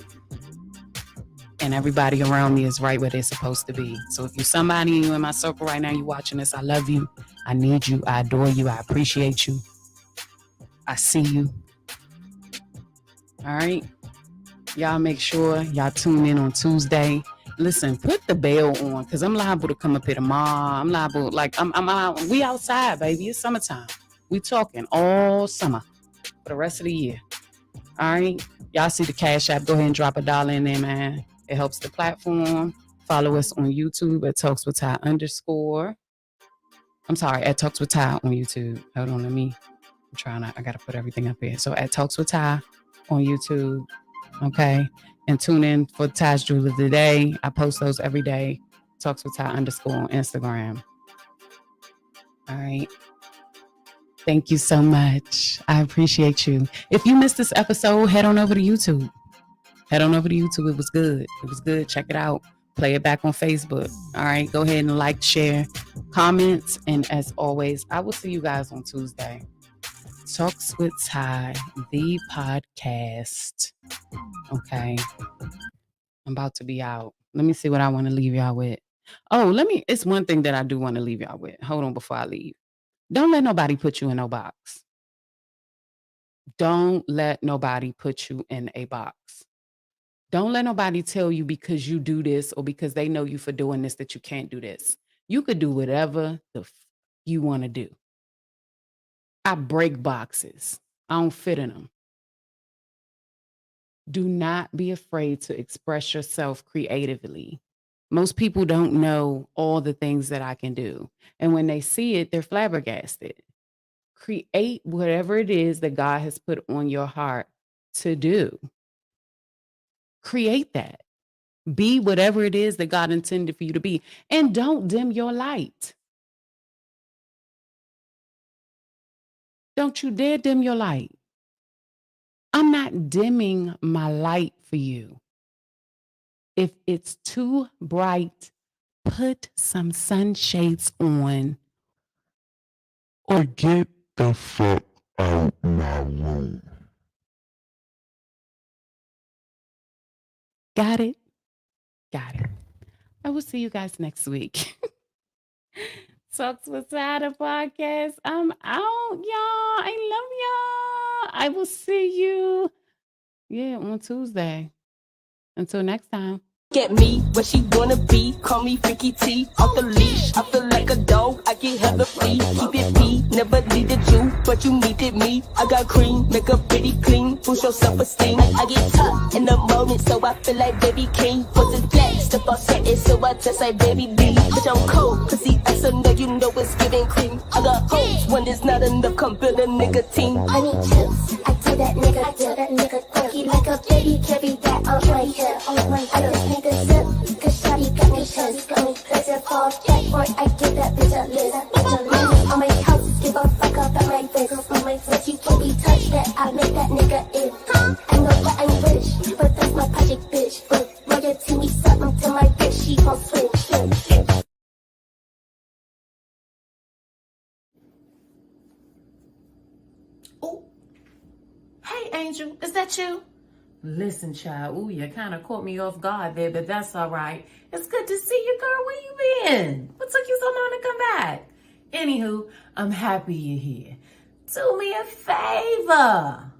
And everybody around me is right where they're supposed to be. So if you're somebody and you're in my circle right now, you're watching this, I love you. I need you. I adore you. I appreciate you. I see you. All right. Y'all make sure y'all tune in on Tuesday. Listen, put the bell on because I'm liable to come up here tomorrow. I'm liable, like, I'm out. We outside, baby. It's summertime. We talking all summer for the rest of the year. All right. Y'all see the Cash App. Go ahead and drop $1 in there, man. It helps the platform. Follow us on YouTube at TalksWitTy _ I'm sorry, at TalksWitTy on YouTube. Hold on, I got to put everything up here. So at TalksWitTy on YouTube. Okay. And tune in for Ty's Jewel of the Day. I post those every day. TalksWitTy _ on Instagram. All right. Thank you so much. I appreciate you. If you missed this episode, head on over to YouTube. It was good. Check it out. Play it back on Facebook. All right. Go ahead and like, share, comments. And as always, I will see you guys on Tuesday. Talks with Ty, the podcast. Okay. I'm about to be out. Let me see what I want to leave y'all with. It's one thing that I do want to leave y'all with. Hold on before I leave. Don't let nobody put you in no box. Don't let nobody put you in a box. Don't let nobody tell you because you do this or because they know you for doing this that you can't do this. You could do whatever you want to do. I break boxes. I don't fit in them. Do not be afraid to express yourself creatively. Most people don't know all the things that I can do. And when they see it, they're flabbergasted. Create whatever it is that God has put on your heart to do. Create that. Be whatever it is that God intended for you to be. And don't dim your light. Don't you dare dim your light. I'm not dimming my light for you. If it's too bright, put some sunshades on. Or get the fuck out my room. Got it? Got it. I will see you guys next week. Talks with Tyler podcast. I'm out, y'all. I love y'all. I will see you, on Tuesday. Until next time. Get me where she wanna be. Call me Freaky T. Off the leash, I feel like a dog. I get hella free. Keep it P. Never needed you, but you needed me. I got cream, make up pretty clean. Boost your self-esteem. I get tough in the moment, so I feel like baby king. Puss is black, step off setting, so I just like baby B. Bitch, I'm cold, cause he ass under, you know it's giving cream. I got hoes when there's not enough, come build a nigga team. I need chips. I tell that nigga, funky like a baby, carry that on my hip. I just need a sip, cause shawty got me pissed. Got me pissed, fall back, boy, I give that bitch a list. On my house, give a fuck up at my wrist. On my wrist, you can't be touched, that I make that nigga it. I know that I'm rich, but that's my project, bitch. But royalty me something to my bitch, she gon' switch. Oh, hey, Angel, is that you? Listen, child, ooh, you kind of caught me off guard there, but that's all right. It's good to see you, girl. Where you been? What took you so long to come back? Anywho, I'm happy you're here. Do me a favor.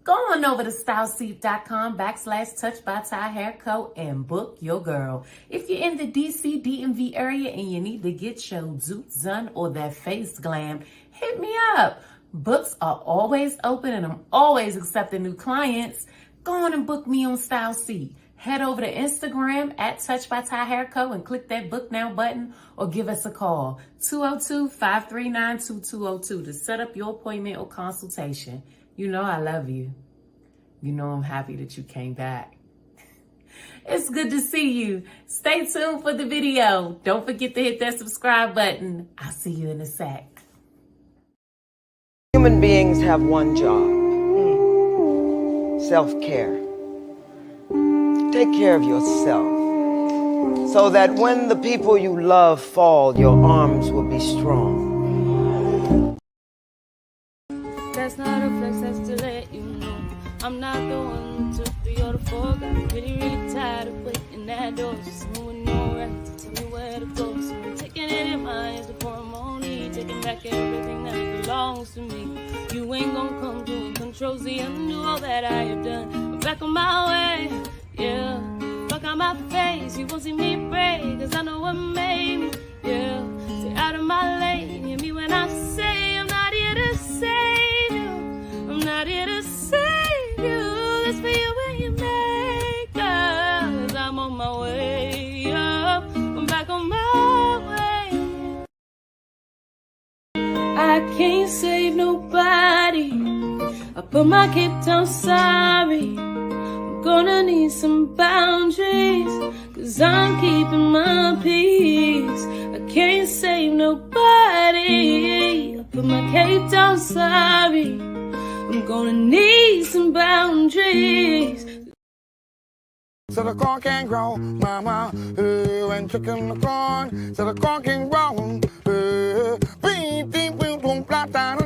Go on over to StyleSeat.com/TouchedByTy Hair Co. and book your girl. If you're in the DC, DMV area and you need to get your zoots done or that face glam, hit me up. Books are always open and I'm always accepting new clients. Go on and book me on Style Seat. Head over to Instagram @TouchedByTy Hair Co. and click that book now button or give us a call 202-539-2202 to set up your appointment or consultation. You know I love you. You know I'm happy that you came back. It's good to see you. Stay tuned for the video. Don't forget to hit that subscribe button. I'll see you in a sec. Human beings have one job. Self-care. Take care of yourself so that when the people you love fall, your arms will be strong. That's not a flex, that's to let you know I'm not the one who took the order for. Got really, really tired of waiting at doors. Just moving no right to tell me where to go. So I'm taking it in mind as the ceremony, taking back everything that belongs to me. You ain't gonna come to and control Z, undo all that I have done. I'm back on my way, yeah. Fuck out my face, you won't see me break, cause I know what made me, yeah. Stay out of my lane, hear me when I say I'm not here to save you. I'm not here to save you. That's for you when you make up, cause I'm on my way up. I'm back on my way. I can't save nobody. I put my cape down, sorry. I'm gonna need some boundaries, cause I'm keeping my peace. I can't save nobody. I put my cape down, sorry. I'm gonna need some boundaries. So the corn can grow, mama, when chicken the corn, so the corn can grow, beep, beep, boom, boom, blah, blah,